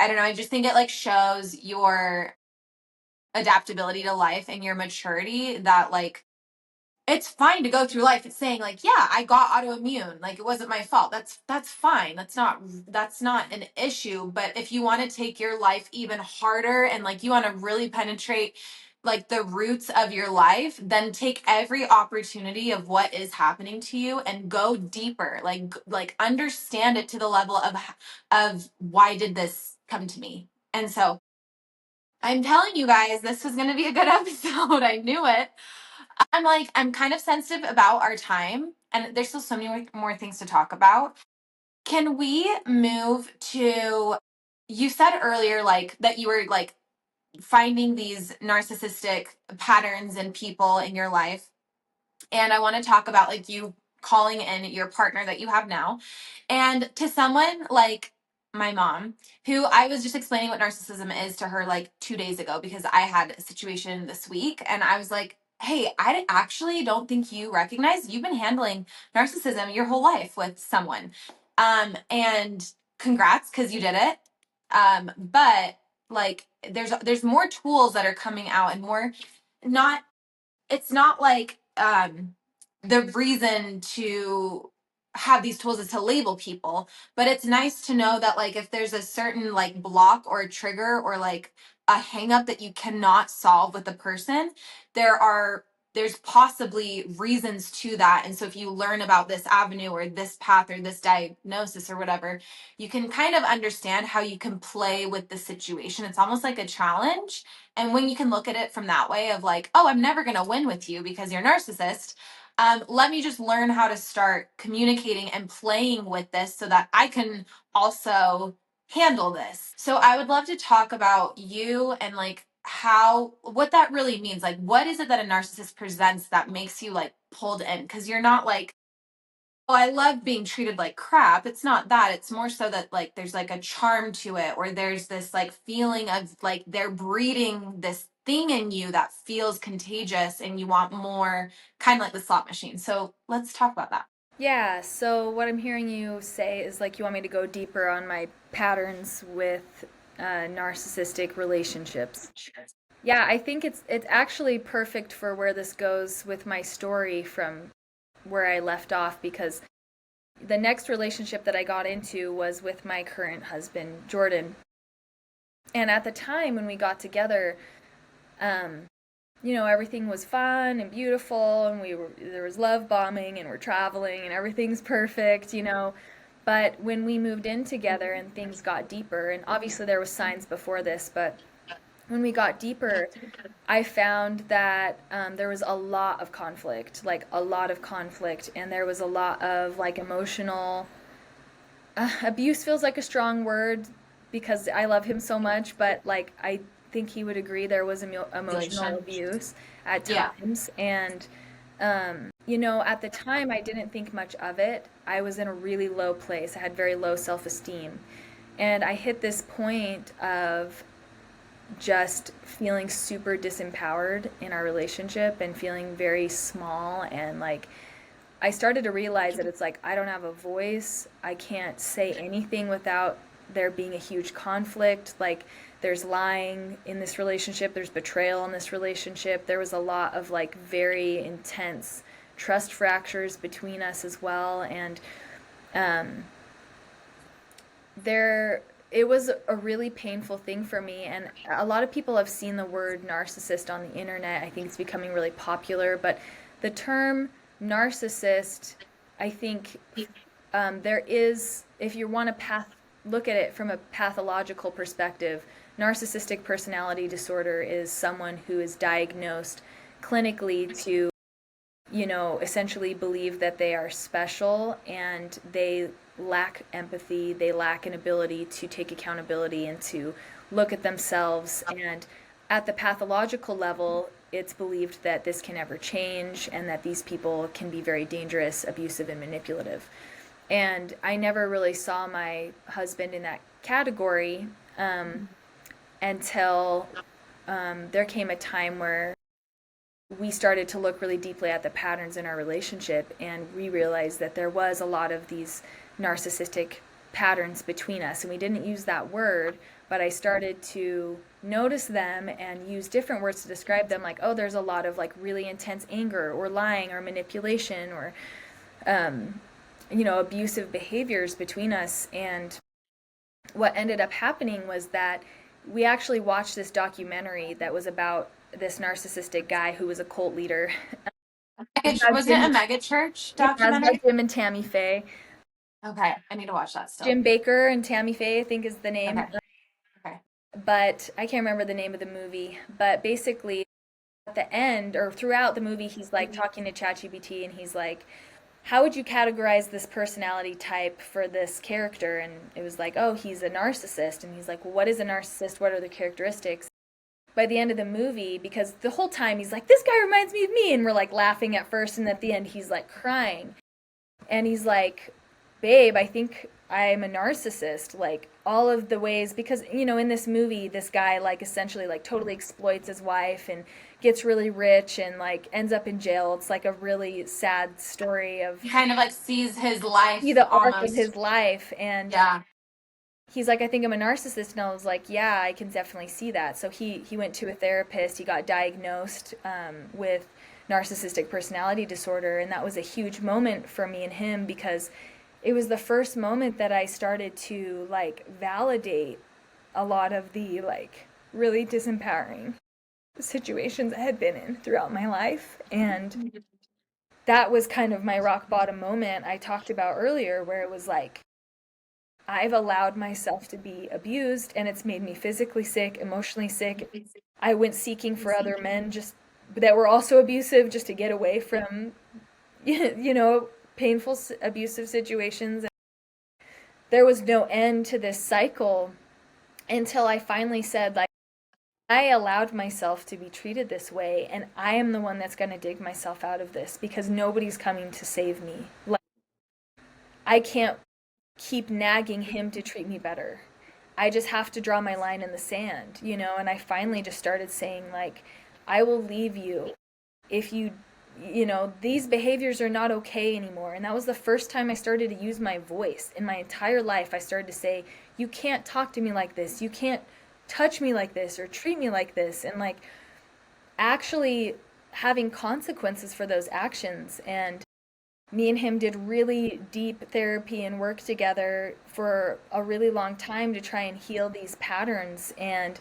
don't know, I just think it like shows your adaptability to life and your maturity, that like it's fine to go through life. It's saying like, yeah, I got autoimmune. Like it wasn't my fault. That's fine. That's not an issue. But if you want to take your life even harder and like you want to really penetrate like the roots of your life, then take every opportunity of what is happening to you and go deeper. Like understand it to the level of why did this come to me? And so I'm telling you guys, this was going to be a good episode. I knew it. I'm like, I'm kind of sensitive about our time, and there's still so many more things to talk about. Can we move to, you said earlier, like, that you were like finding these narcissistic patterns in people in your life. And I want to talk about like you calling in your partner that you have now. And to someone like my mom, who I was just explaining what narcissism is to her like 2 days ago, because I had a situation this week and I was like, hey, I actually don't think you recognize you've been handling narcissism your whole life with someone. And congrats, because you did it. But like there's more tools that are coming out, and more, not, it's not like the reason to have these tools is to label people, but it's nice to know that like if there's a certain like block or a trigger or like a hang up that you cannot solve with the person, there's possibly reasons to that. And so if you learn about this avenue or this path or this diagnosis or whatever, you can kind of understand how you can play with the situation. It's almost like a challenge. And when you can look at it from that way of like, oh, I'm never going to win with you because you're a narcissist. Let me just learn how to start communicating and playing with this so that I can also handle this. So I would love to talk about you and like what that really means. Like, what is it that a narcissist presents that makes you like pulled in? Because you're not like, oh, I love being treated like crap. It's not that. It's more so that like there's like a charm to it, or there's this like feeling of like they're breeding this thing in you that feels contagious and you want more, kind of like the slot machine. So let's talk about that.
Yeah, so what I'm hearing you say is like, you want me to go deeper on my patterns with narcissistic relationships. Yeah, I think it's actually perfect for where this goes with my story from where I left off, because the next relationship that I got into was with my current husband, Jordan. And at the time when we got together, um, everything was fun and beautiful, and there was love bombing, and we're traveling, and everything's perfect. But when we moved in together and things got deeper, and obviously there was signs before this, but when we got deeper, I found that there was a lot of conflict, like a lot of conflict, and there was a lot of like emotional abuse. Feels like a strong word because I love him so much, but like I think he would agree there was emotional
Relation.
abuse at
Yeah.
times, and At the time, I didn't think much of it. I was in a really low place. I had very low self-esteem. And I hit this point of just feeling super disempowered in our relationship and feeling very small. And like, I started to realize that it's like, I don't have a voice. I can't say anything without there being a huge conflict. Like, there's lying in this relationship, there's betrayal in this relationship. There was a lot of like very intense trust fractures between us as well. And um, there it was a really painful thing for me, and a lot of people have seen the word narcissist on the internet. I think it's becoming really popular, but the term narcissist, I think, there is, if you want to look at it from a pathological perspective, narcissistic personality disorder is someone who is diagnosed clinically to, essentially believe that they are special, and they lack empathy, they lack an ability to take accountability and to look at themselves. And at the pathological level, it's believed that this can never change and that these people can be very dangerous, abusive, and manipulative. And I never really saw my husband in that category until there came a time where we started to look really deeply at the patterns in our relationship, and we realized that there was a lot of these narcissistic patterns between us. And we didn't use that word, but I started to notice them and use different words to describe them, like, oh, there's a lot of like really intense anger or lying or manipulation or abusive behaviors between us. And what ended up happening was that we actually watched this documentary that was about this narcissistic guy who was a cult leader.
Was it a mega church
It has by
documentary?
Jim and Tammy Faye.
Okay, I need to watch that still.
Jim Baker and Tammy Faye, I think is the name.
Okay, okay.
But I can't remember the name of the movie. But basically, at the end or throughout the movie, he's like talking to ChatGPT, and he's like, how would you categorize this personality type for this character? And it was like, oh, he's a narcissist. And he's like, well, what is a narcissist? What are the characteristics? By the end of the movie, because the whole time he's like, this guy reminds me of me. And we're like laughing at first. And at the end, he's like crying. And he's like, babe, I think I'm a narcissist. Like all of the ways, because, in this movie, this guy like essentially like totally exploits his wife and gets really rich and like ends up in jail. It's like a really sad story of
He kind of like sees his life
the arc of
almost.
his life. And
Yeah.
he's like, I think I'm a narcissist. And I was like, yeah, I can definitely see that. So he went to a therapist. He got diagnosed with narcissistic personality disorder. And that was a huge moment for me and him, because it was the first moment that I started to like validate a lot of the like really disempowering situations I had been in throughout my life. And that was kind of my rock bottom moment I talked about earlier, where it was like, I've allowed myself to be abused, and it's made me physically sick, emotionally sick. I went seeking for other men just that were also abusive, just to get away from painful abusive situations. There was no end to this cycle until I finally said, like, I allowed myself to be treated this way, and I am the one that's going to dig myself out of this, because nobody's coming to save me. Like, I can't keep nagging him to treat me better. I just have to draw my line in the sand, and I finally just started saying, like, I will leave you if these behaviors are not okay anymore. And that was the first time I started to use my voice in my entire life. I started to say, you can't talk to me like this. You can't touch me like this or treat me like this. And like actually having consequences for those actions. And me and him did really deep therapy and work together for a really long time to try and heal these patterns. And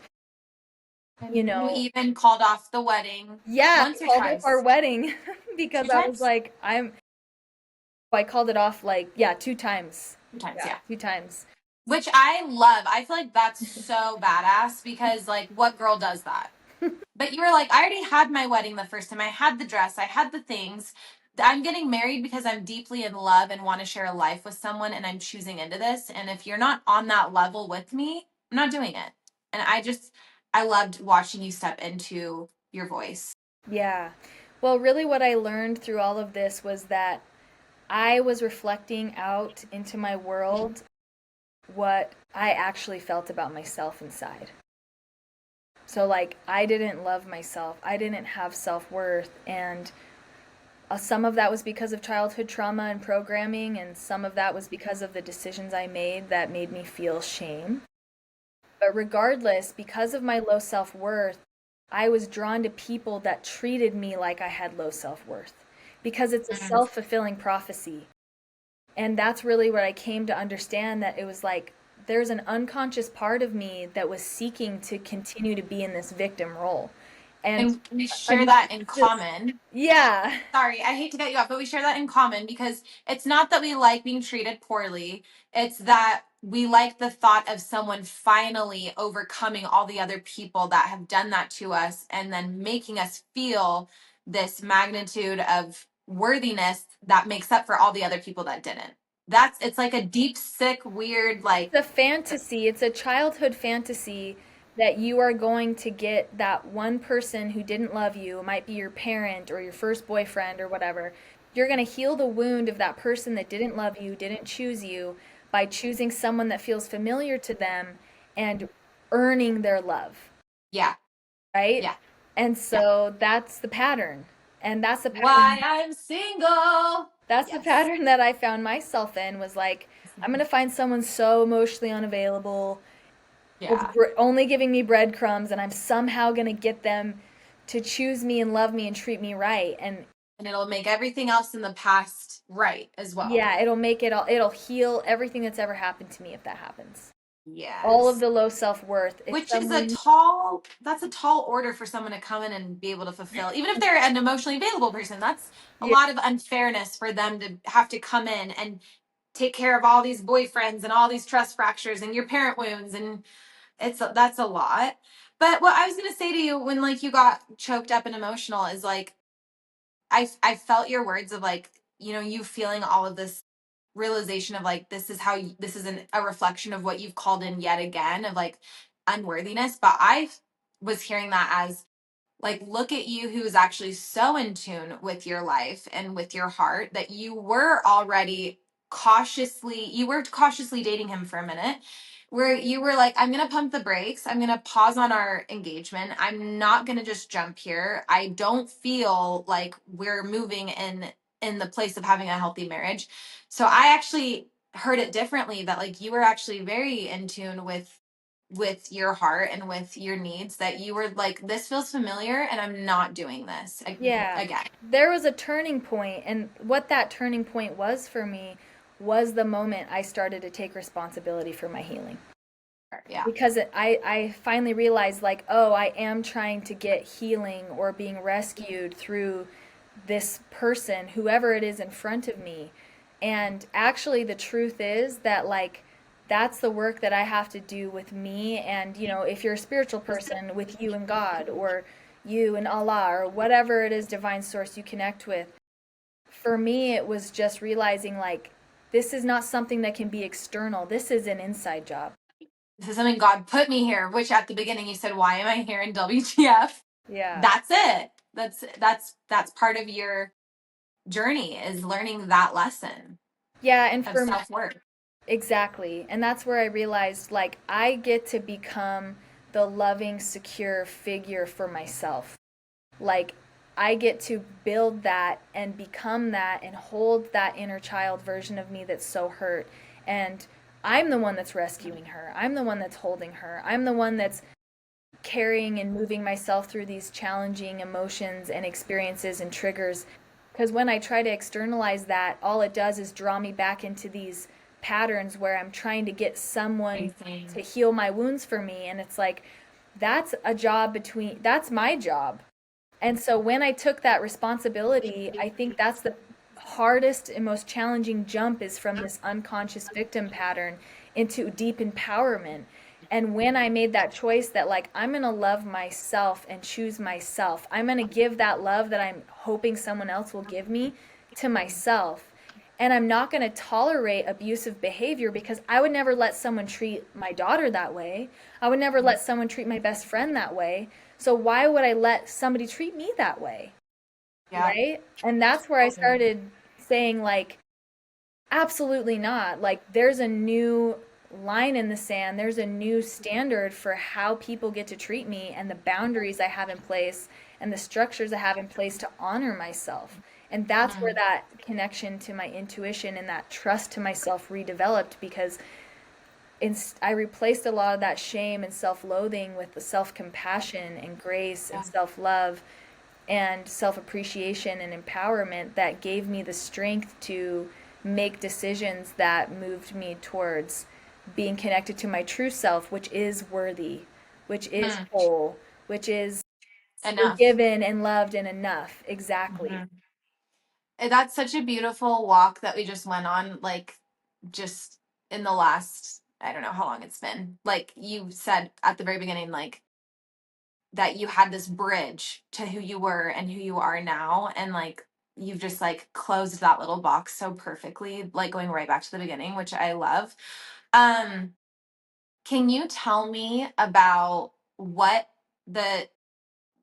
you even called off the wedding.
Yeah,
once or
called
twice.
Off our wedding because
Two
I
times?
was like, I called it off like, yeah, 2 times.
2 times, yeah.
2 times.
Which I love. I feel like that's so badass, because like what girl does that? But you were like, I already had my wedding the first time. I had the dress, I had the things. I'm getting married because I'm deeply in love and want to share a life with someone, and I'm choosing into this. And if you're not on that level with me, I'm not doing it. And I loved watching you step into your voice.
Yeah. Well, really, what I learned through all of this was that I was reflecting out into my world what I actually felt about myself inside. So, like, I didn't love myself, I didn't have self worth, and some of that was because of childhood trauma and programming, and some of that was because of the decisions I made that made me feel shame. But regardless, because of my low self worth, I was drawn to people that treated me like I had low self worth because it's a
Mm.
self fulfilling prophecy. And that's really what I came to understand, that it was like there's an unconscious part of me that was seeking to continue to be in this victim role. And
And we share
a
that in
narcissist,
common.
yeah,
Sorry, I hate to cut you off, but we share that in common because it's not that we like being treated poorly. It's that we like the thought of someone finally overcoming all the other people that have done that to us and then making us feel this magnitude of worthiness that makes up for all the other people that didn't. It's like a deep, sick, weird,
it's a fantasy. It's a childhood fantasy that you are going to get that one person who didn't love you, it might be your parent or your first boyfriend or whatever. You're going to heal the wound of that person that didn't love you, didn't choose you, by choosing someone that feels familiar to them and earning their love,
yeah,
right?
yeah,
And
yeah.
so that's the pattern. And that's the
Why
pattern.
I'm single.
That's the
Yes.
pattern that I found myself in, was like, I'm going to find someone so emotionally unavailable,
Yeah.
only giving me breadcrumbs, and I'm somehow going to get them to choose me and love me and treat me right. And
And it'll make everything else in the past right as well.
yeah, it'll heal everything that's ever happened to me if that happens. All of
Yes.
the low self-worth. If
Which is
someone,
that's a tall order for someone to come in and be able to fulfill. Even if they're an emotionally available person, that's a
yeah,
lot of unfairness for them to have to come in and take care of all these boyfriends and all these trust fractures and your parent wounds, and that's a lot. But what I was going to say to you when like you got choked up and emotional is like I felt your words of like, you know, you feeling all of this realization of like this is how this is a reflection of what you've called in yet again of like unworthiness, but I was hearing that as like look at you who is actually so in tune with your life and with your heart that you were cautiously dating him for a minute where you were like, I'm going to pump the brakes, I'm going to pause on our engagement, I'm not going to just jump here, I don't feel like we're moving in the place of having a healthy marriage. So I actually heard it differently, that like you were actually very in tune with your heart and with your needs, that you were like, this feels familiar and I'm not doing this
yeah,
again.
there was a turning point, and what that turning point was for me was the moment I started to take responsibility for my healing.
Yeah.
Because I finally realized, like, oh, I am trying to get healing or being rescued through this person, whoever it is in front of me. And actually, the truth is that, like, that's the work that I have to do with me. And, you know, if you're a spiritual person, with you and God, or you and Allah, or whatever it is, divine source you connect with. For me, it was just realizing, like, this is not something that can be external. This is an inside job.
This is something God put me here, which at the beginning you said, why am I here in WTF?
Yeah.
That's it. That's part of your journey, is learning that lesson
Yeah, and
of
for
self-worth.
exactly. And that's where I realized, like, I get to become the loving, secure figure for myself. Like, I get to build that and become that and hold that inner child version of me that's so hurt. And I'm the one that's rescuing her. I'm the one that's holding her. I'm the one that's carrying and moving myself through these challenging emotions and experiences and triggers. Because when I try to externalize that, all it does is draw me back into these patterns where I'm trying to get someone to heal my wounds for me. And it's like, that's my job. And so when I took that responsibility, I think that's the hardest and most challenging jump, is from this unconscious victim pattern into deep empowerment. And when I made that choice that, like, I'm going to love myself and choose myself, I'm going to give that love that I'm hoping someone else will give me to myself. And I'm not going to tolerate abusive behavior, because I would never let someone treat my daughter that way. I would never let someone treat my best friend that way. So why would I let somebody treat me that way?
Yeah.
right? And that's where I
Totally.
started saying, like, absolutely not. Like, there's a new line in the sand, there's a new standard for how people get to treat me, and the boundaries I have in place and the structures I have in place to honor myself. And that's where
Mhm.
that connection to my intuition and that trust to myself redeveloped, because I replaced a lot of that shame and self loathing with the self compassion and grace and
Yeah.
self love and self appreciation and empowerment that gave me the strength to make decisions that moved me towards being connected to my true self, which is worthy, which is
Mhm.
whole, which is
Enough.
forgiven and loved and enough. Exactly.
Mhm. That's such a beautiful walk that we just went on, like just in the last, I don't know how long it's been. Like you said at the very beginning, like that you had this bridge to who you were and who you are now. And like you've just like closed that little box so perfectly, like going right back to the beginning, which I love. Um, can you tell me about what the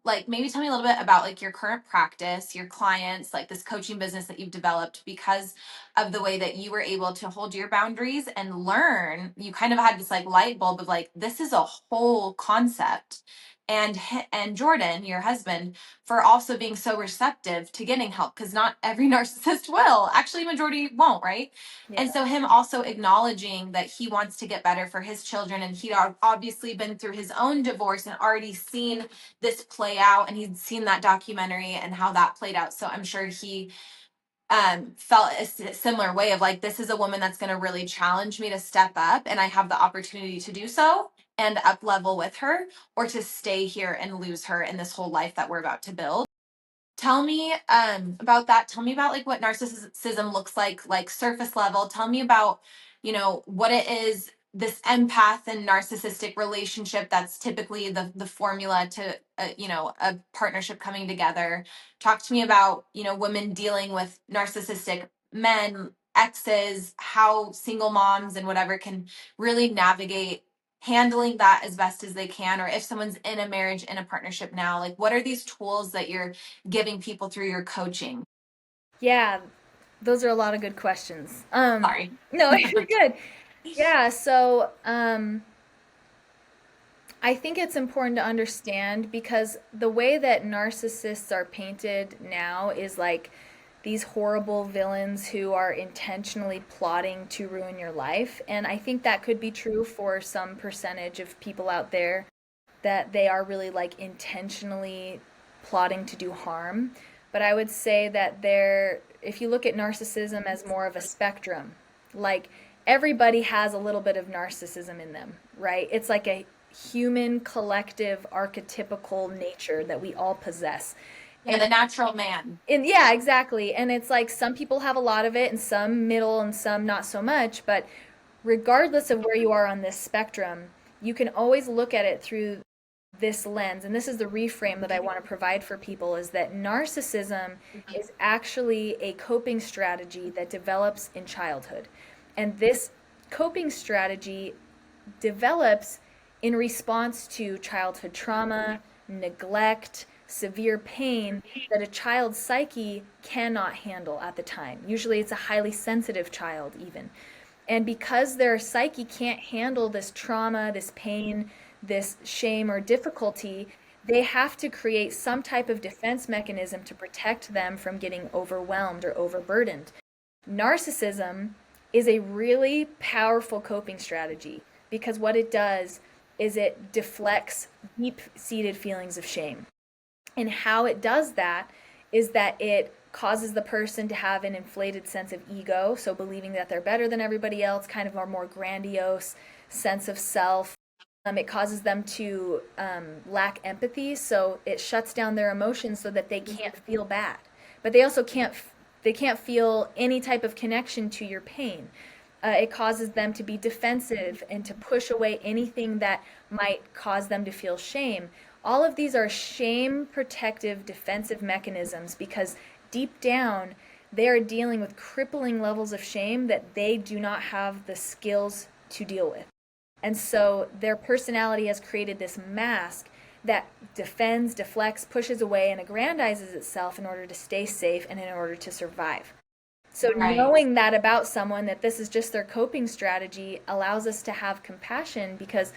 like maybe tell me a little bit about like your current practice, your clients, like this coaching business that you've developed because of the way that you were able to hold your boundaries and learn. You kind of had this like light bulb of like this is a whole concept. And Jordan, your husband, for also being so receptive to getting help because not every narcissist will. Actually, majority won't, right?
Yeah.
And so him also acknowledging that he wants to get better for his children and he'd obviously been through his own divorce and already seen this play out and he'd seen that documentary and how that played out, so I'm sure he felt a similar way of like this is a woman that's going to really challenge me to step up and I have the opportunity to do so and up level with her or to stay here and lose her in this whole life that we're about to build. Tell me about that. Tell me about like what narcissism looks like surface level. Tell me about, you know, what it is, this empath and narcissistic relationship that's typically the formula to you know, a partnership coming together. Talk to me about, you know, women dealing with narcissistic men, exes, how single moms and whatever can really navigate handling that as best as they can, or if someone's in a marriage, in a partnership now, like what are these tools that you're giving people through your coaching?
Yeah, those are a lot of good questions.
Sorry.
No, you're good. Yeah, so I think it's important to understand because the way that narcissists are painted now is like these horrible villains who are intentionally plotting to ruin your life. And I think that could be true for some percentage of people out there, that they are really like intentionally plotting to do harm. But I would say that if you look at narcissism as more of a spectrum, like everybody has a little bit of narcissism in them, right? It's like a human collective archetypical nature that we all possess.
Yeah, the natural man.
And yeah, exactly. And it's like some people have a lot of it and some middle and some not so much, but regardless of where you are on this spectrum, you can always look at it through this lens. And this is the reframe that I want to provide for people, is that narcissism is actually a coping strategy that develops in childhood. And this coping strategy develops in response to childhood trauma, neglect, severe pain that a child's psyche cannot handle at the time. Usually it's a highly sensitive child, even. And because their psyche can't handle this trauma, this pain, this shame or difficulty, they have to create some type of defense mechanism to protect them from getting overwhelmed or overburdened. Narcissism is a really powerful coping strategy because what it does is it deflects deep seated feelings of shame. And how it does that is that it causes the person to have an inflated sense of ego, so believing that they're better than everybody else, kind of a more grandiose sense of self. It causes them to lack empathy, so it shuts down their emotions so that they can't feel bad. But they also can't feel any type of connection to your pain. It causes them to be defensive and to push away anything that might cause them to feel shame. All of these are shame protective defensive mechanisms because deep down they are dealing with crippling levels of shame that they do not have the skills to deal with. And so their personality has created this mask that defends, deflects, pushes away, and aggrandizes itself in order to stay safe and in order to survive. So
Right.
knowing that about someone, that this is just their coping strategy, allows us to have compassion, because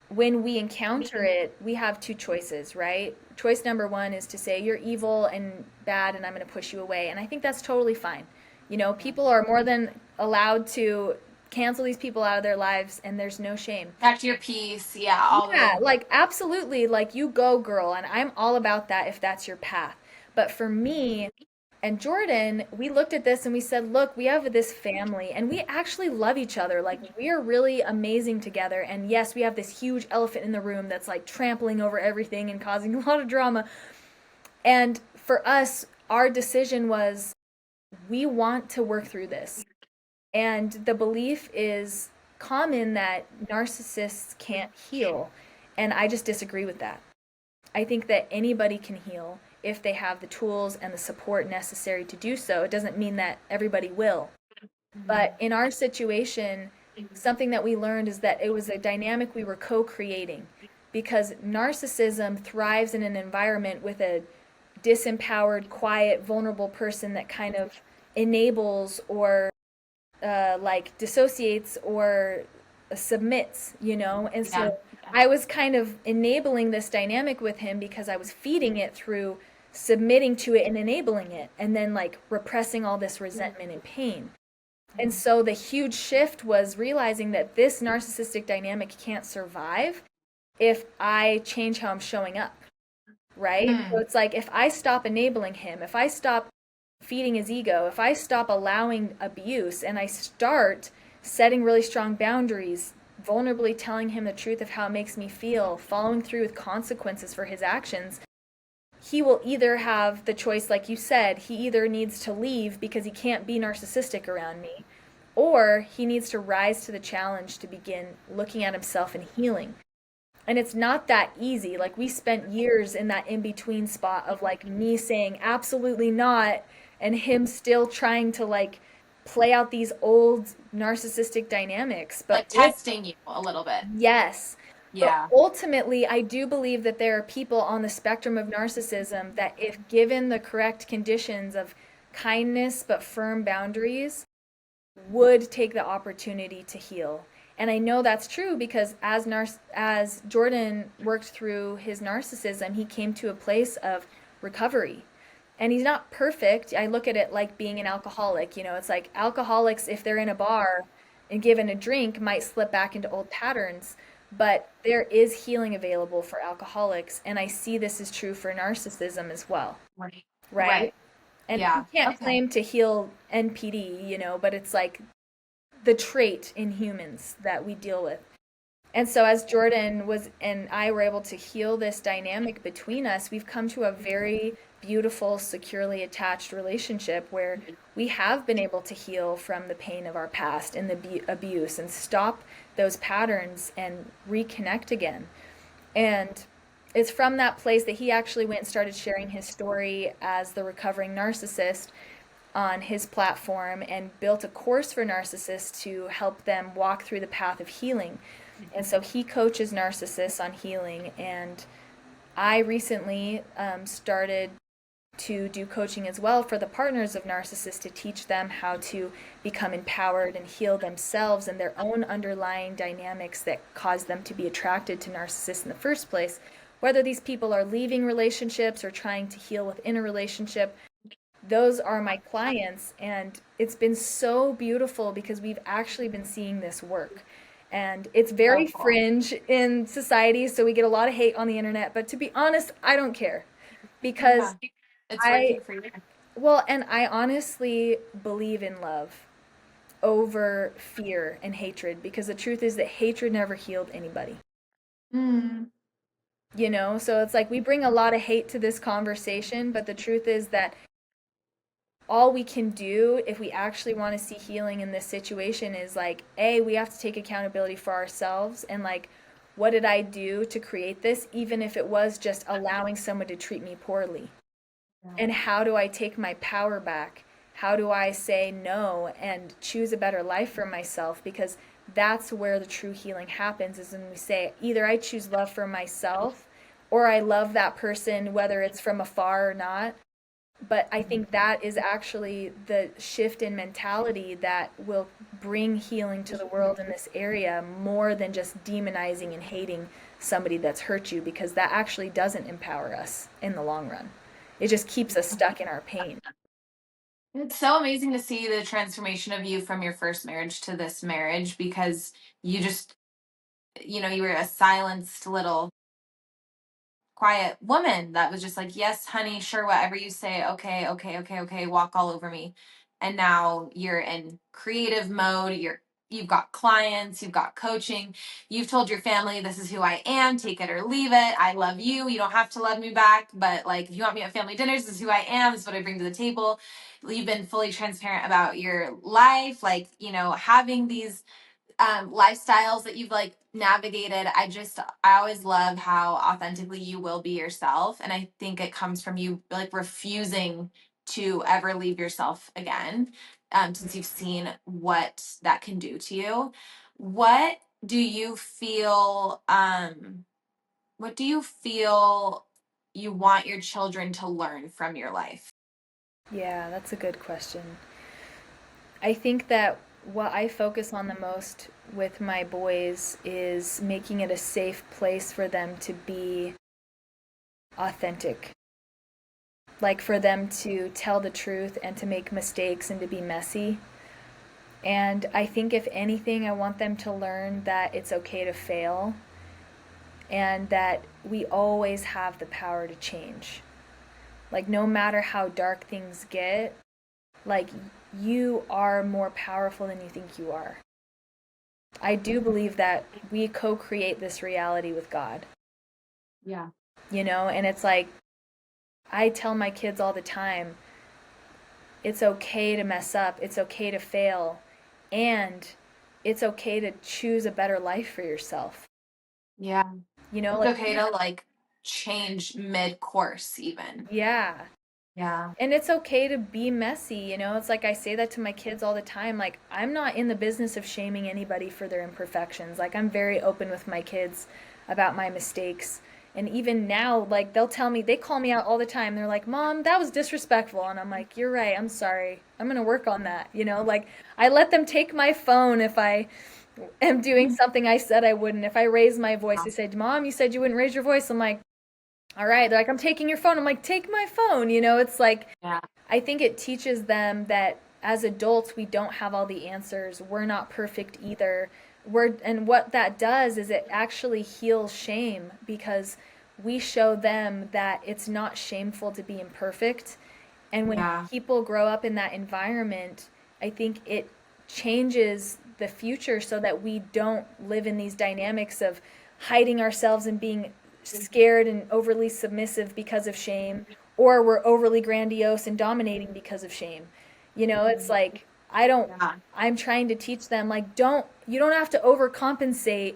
when we encounter it, we have two choices, right? Choice number one is to say, you're evil and bad, and I'm going to push you away. And I think that's totally fine. You know, people are more than allowed to cancel these people out of their lives, and there's no shame.
Protect your peace. Yeah, all
Yeah,
the
like absolutely, like you go, girl, and I'm all about that if that's your path. But for me and Jordan, we looked at this and we said, look, we have this family and we actually love each other. Like we are really amazing together. And yes, we have this huge elephant in the room that's like trampling over everything and causing a lot of drama. And for us, our decision was we want to work through this. And the belief is common that narcissists can't heal. And I just disagree with that. I think that anybody can heal if they have the tools and the support necessary to do so. It doesn't mean that everybody will. But in our situation, something that we learned is that it was a dynamic we were co creating, because narcissism thrives in an environment with a disempowered, quiet, vulnerable person that kind of enables or like dissociates or submits, you know? And
yeah.
so I was kind of enabling this dynamic with him because I was feeding it through submitting to it and enabling it, and then like repressing all this resentment and pain. And so the huge shift was realizing that this narcissistic dynamic can't survive if I change how I'm showing up, right? So
Mm.
it's like if I stop enabling him, if I stop feeding his ego, if I stop allowing abuse and I start setting really strong boundaries, vulnerably telling him the truth of how it makes me feel, following through with consequences for his actions, he will either have the choice, like you said, he either needs to leave because he can't be narcissistic around me, or he needs to rise to the challenge to begin looking at himself and healing. And it's not that easy. Like we spent years in that in between spot of like me saying absolutely not and him still trying to like play out these old narcissistic dynamics.
Like
But
testing you a little bit.
yes. But
Yeah.
ultimately, I do believe that there are people on the spectrum of narcissism that, if given the correct conditions of kindness but firm boundaries, would take the opportunity to heal. And I know that's true because as Jordan worked through his narcissism, he came to a place of recovery. And he's not perfect. I look at it like being an alcoholic. You know, it's like alcoholics, if they're in a bar and given a drink, might slip back into old patterns. But there is healing available for alcoholics. And I see this is true for narcissism as well,
Right.
right?
Right.
And
Yeah.
you can't
Okay.
claim to heal NPD, you know, but it's like the trait in humans that we deal with. And so as Jordan was and I were able to heal this dynamic between us, we've come to a very beautiful, securely attached relationship where we have been able to heal from the pain of our past and the abuse and stop those patterns and reconnect again. And it's from that place that he actually went and started sharing his story as the recovering narcissist on his platform and built a course for narcissists to help them walk through the path of healing. And so he coaches narcissists on healing. And I recently started to do coaching as well for the partners of narcissists to teach them how to become empowered and heal themselves and their own underlying dynamics that cause them to be attracted to narcissists in the first place. Whether these people are leaving relationships or trying to heal within a relationship, those are my clients. And it's been so beautiful because we've actually been seeing this work. And it's
So
very
cool.
fringe in society, so we get a lot of hate on the internet. But to be honest, I don't care
Yeah.
because
It's
I
working for you.
well, and I honestly believe in love over fear and hatred, because the truth is that hatred never healed anybody.
Mm.
You know, so it's like we bring a lot of hate to this conversation, but the truth is that all we can do if we actually want to see healing in this situation is like, A, we have to take accountability for ourselves and like, what did I do to create this, even if it was just allowing someone to treat me poorly? And how do I take my power back? How do I say no and choose a better life for myself? Because that's where the true healing happens, is when we say either I choose love for myself or I love that person whether it's from afar or not. But I think that is actually the shift in mentality that will bring healing to the world in this area more than just demonizing and hating somebody that's hurt you, because that actually doesn't empower us in the long run. It just keeps us stuck in our pain.
It's so amazing to see the transformation of you from your first marriage to this marriage, because you just, you were a silenced little quiet woman that was just like, yes, honey, sure, whatever you say. Okay, okay, okay, okay, walk all over me. And now you're in creative mode. You've got clients, you've got coaching. You've told your family, this is who I am, take it or leave it. I love you. You don't have to love me back, but like if you want me at family dinners, this is who I am, this is what I bring to the table. You've been fully transparent about your life, like, having these lifestyles that you've like navigated. I always love how authentically you will be yourself, and I think it comes from you like refusing to ever leave yourself again, since you've seen what that can do to you. what do you feel what do you feel you want your children to learn from your life?
Yeah, that's a good question. I think that what I focus on the most with my boys is making it a safe place for them to be authentic. Like for them to tell the truth and to make mistakes and to be messy. And I think if anything, I want them to learn that it's okay to fail and that we always have the power to change. Like no matter how dark things get, like you are more powerful than you think you are. I do believe that we co-create this reality with God,
Yeah.
and it's like I tell my kids all the time, it's okay to mess up, it's okay to fail, and it's okay to choose a better life for yourself.
Yeah. It's
Like
okay to like change mid course even.
yeah.
Yeah.
And it's okay to be messy. It's like I say that to my kids all the time. Like, I'm not in the business of shaming anybody for their imperfections. Like, I'm very open with my kids about my mistakes. And even now, like, they'll tell me, they call me out all the time. They're like, Mom, that was disrespectful. And I'm like, you're right. I'm sorry. I'm going to work on that. Like, I let them take my phone if I am doing something I said I wouldn't. If I raise my voice, they say, Mom, you said you wouldn't raise your voice. I'm like, all right. They're like, I'm taking your phone. I'm like, take my phone. It's like,
Yeah.
I think it teaches them that as adults, we don't have all the answers. We're not perfect either. And what that does is it actually heals shame, because we show them that it's not shameful to be imperfect. And when
Yeah.
people grow up in that environment, I think it changes the future so that we don't live in these dynamics of hiding ourselves and being scared and overly submissive because of shame, or we're overly grandiose and dominating because of shame. It's like
Yeah.
I'm trying to teach them, like, you don't have to overcompensate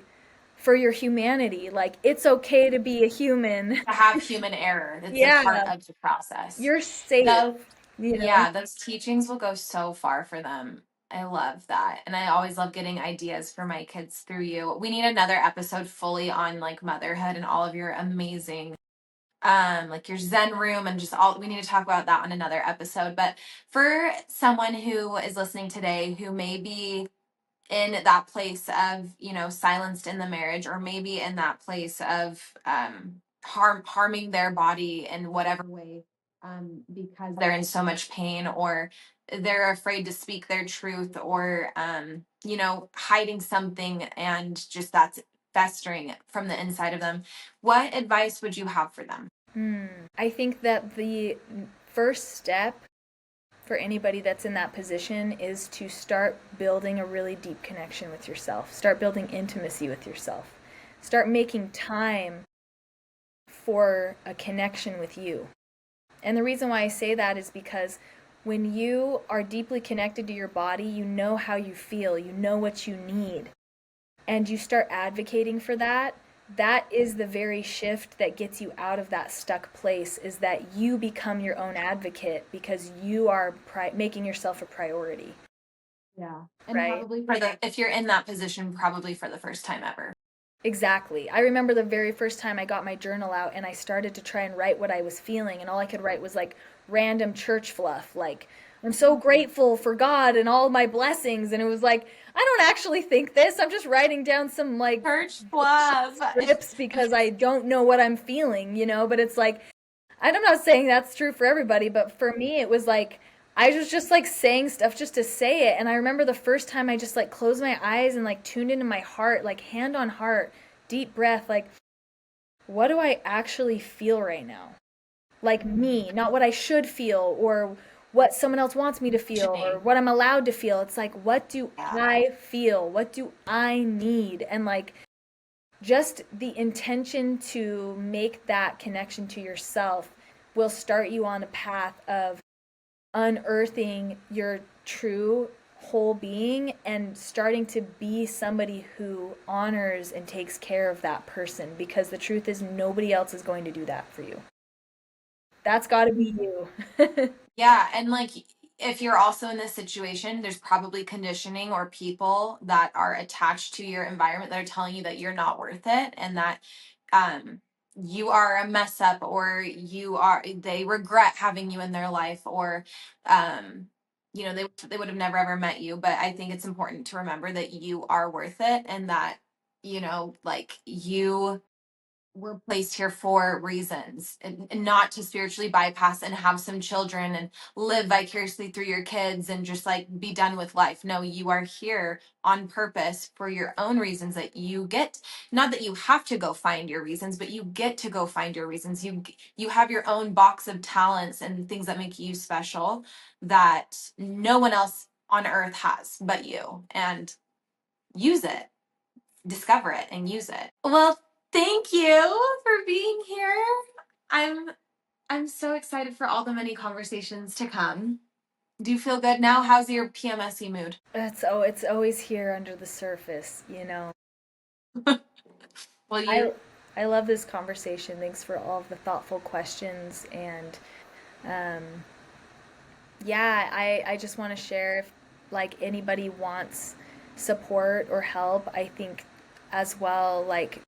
for your humanity. Like, it's okay to be a human.
To have human error. It's a
Yeah,
part of the process.
you're safe,
Those,
you know?
yeah, those teachings will go so far for them. I love that. And I always love getting ideas for my kids through you. We need another episode fully on like motherhood and all of your amazing like your zen room, and just all, we need to talk about that on another episode. But for someone who is listening today who may be in that place of silenced in the marriage, or maybe in that place of harming their body in whatever way, because they're in so much pain, or they're afraid to speak their truth, or hiding something, and just that's festering from the inside of them, what advice would you have for them?
Hmm. I think that the first step for anybody that's in that position is to start building a really deep connection with yourself. Start building intimacy with yourself. Start making time for a connection with you. And the reason why I say that is because when you are deeply connected to your body, you know how you feel, you know what you need, and you start advocating for that. That is the very shift that gets you out of that stuck place, is that you become your own advocate because you are making yourself a priority.
Yeah. And
Right?
probably for the, if you're in that position, probably for the first time ever.
Exactly. I remember the very first time I got my journal out and I started to try and write what I was feeling, and all I could write was like random church fluff, like, I'm so grateful for God and all my blessings. And it was like, I don't actually think this. I'm just writing down some like
Church fluff.
scripts because I don't know what I'm feeling, you know? But it's like, I'm not saying that's true for everybody, but for me, it was like I was just like saying stuff just to say it. And I remember the first time I just like closed my eyes and like tuned into my heart, like hand on heart, deep breath, like, what do I actually feel right now? Like me, not what I should feel or what someone else wants me to feel or what I'm allowed to feel. It's like, what do
Yeah.
I feel? What do I need? And like, just the intention to make that connection to yourself will start you on a path of unearthing your true whole being and starting to be somebody who honors and takes care of that person, because the truth is nobody else is going to do that for you. That's got to be you.
Yeah, and like if you're also in this situation, there's probably conditioning or people that are attached to your environment that are telling you that you're not worth it and that um you are a mess up, or they regret having you in their life, or um they would have never ever met you. But I think it's important to remember that you are worth it, and that like you we're placed here for reasons, and not to spiritually bypass and have some children and live vicariously through your kids and just like be done with life. No, you are here on purpose for your own reasons that you get. Not that you have to go find your reasons, but you get to go find your reasons. You have your own box of talents and things that make you special that no one else on earth has but you. And use it, discover it, and use it. Well, thank you for being here. I'm I'm so excited for all the many conversations to come. Do you feel good now? How's your PMSE mood?
It's always here under the surface, you know.
Will
I
you?
I love this conversation. Thanks for all of the thoughtful questions. And um, yeah, I just want to share, if like anybody wants support or help, I think as well, like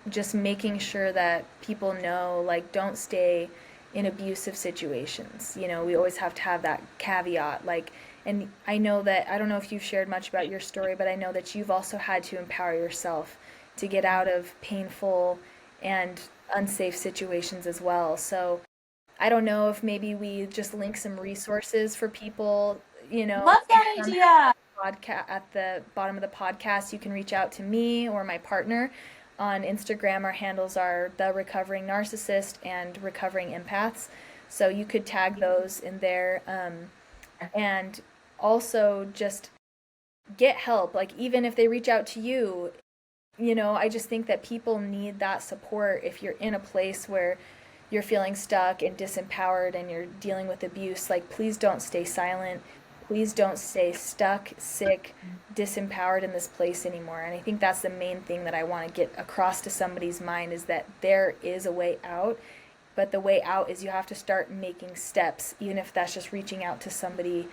just making sure that people know, like, don't stay in abusive situations. You know, we always have to have that caveat. Like, and I know that, I don't know if you've shared much about your story, but I know that you've also had to empower yourself to get out of painful and unsafe situations as well. So I don't know if maybe we just link some resources for people, you know,
Love that
somehow
idea.
podcast at the bottom of the podcast. You can reach out to me or my partner on Instagram. Our handles are the recovering narcissist and recovering empaths, so you could tag those in there. And also just get help, like even if they reach out to you, you know, I just think that people need that support. If you're in a place where you're feeling stuck and disempowered and you're dealing with abuse, like, please don't stay silent. Please don't stay stuck, sick, disempowered in this place anymore. And I think that's the main thing that I want to get across to somebody's mind, is that there is a way out, but the way out is you have to start making steps, even if that's just reaching out to somebody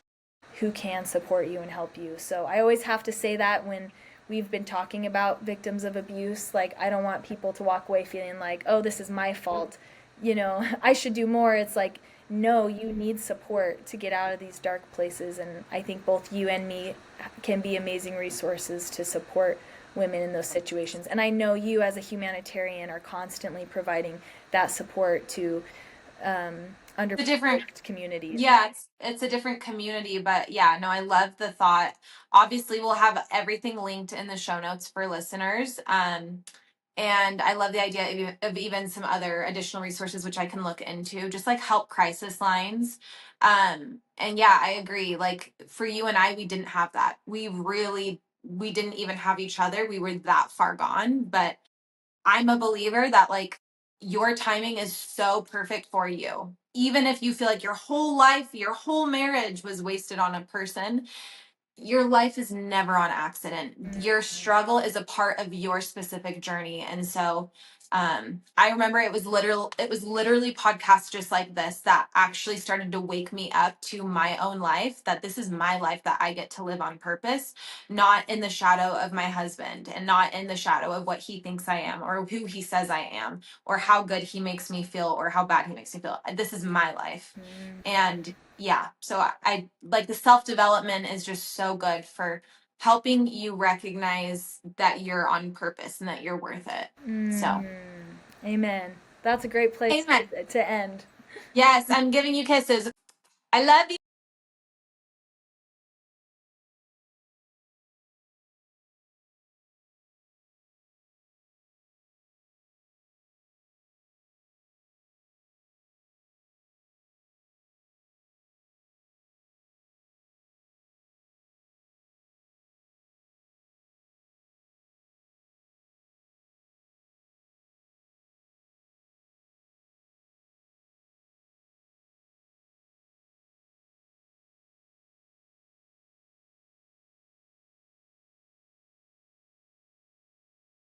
who can support you and help you. So I always have to say that when we've been talking about victims of abuse, like, I don't want people to walk away feeling like, oh, this is my fault, you know, I should do more. It's like, no, you need support to get out of these dark places. And I think both you and me can be amazing resources to support women in those situations. And I know you, as a humanitarian, are constantly providing that support to
The different
underprivileged communities.
Yeah, it's a different community, but yeah, no, I love the thought. Obviously, we'll have everything linked in the show notes for listeners. And I love the idea of even some other additional resources which I can look into, just like help crisis lines. And yeah, I agree. Like for you and I, we didn't have that. We didn't even have each other. We were that far gone. But I'm a believer that like your timing is so perfect for you. Even if you feel like your whole life, your whole marriage was wasted on a person, your life is never on accident. Your struggle is a part of your specific journey. And so I remember it was literally podcasts just like this that actually started to wake me up to my own life, that this is my life, that I get to live on purpose, not in the shadow of my husband and not in the shadow of what he thinks I am or who he says I am or how good he makes me feel or how bad he makes me feel. This is my life.
Mm.
And yeah, so I like the self-development is just so good for helping you recognize that you're on purpose and that you're worth it. So,
Mm. Amen. That's a great place
amen.
to end.
Yes, I'm giving you kisses. I love you.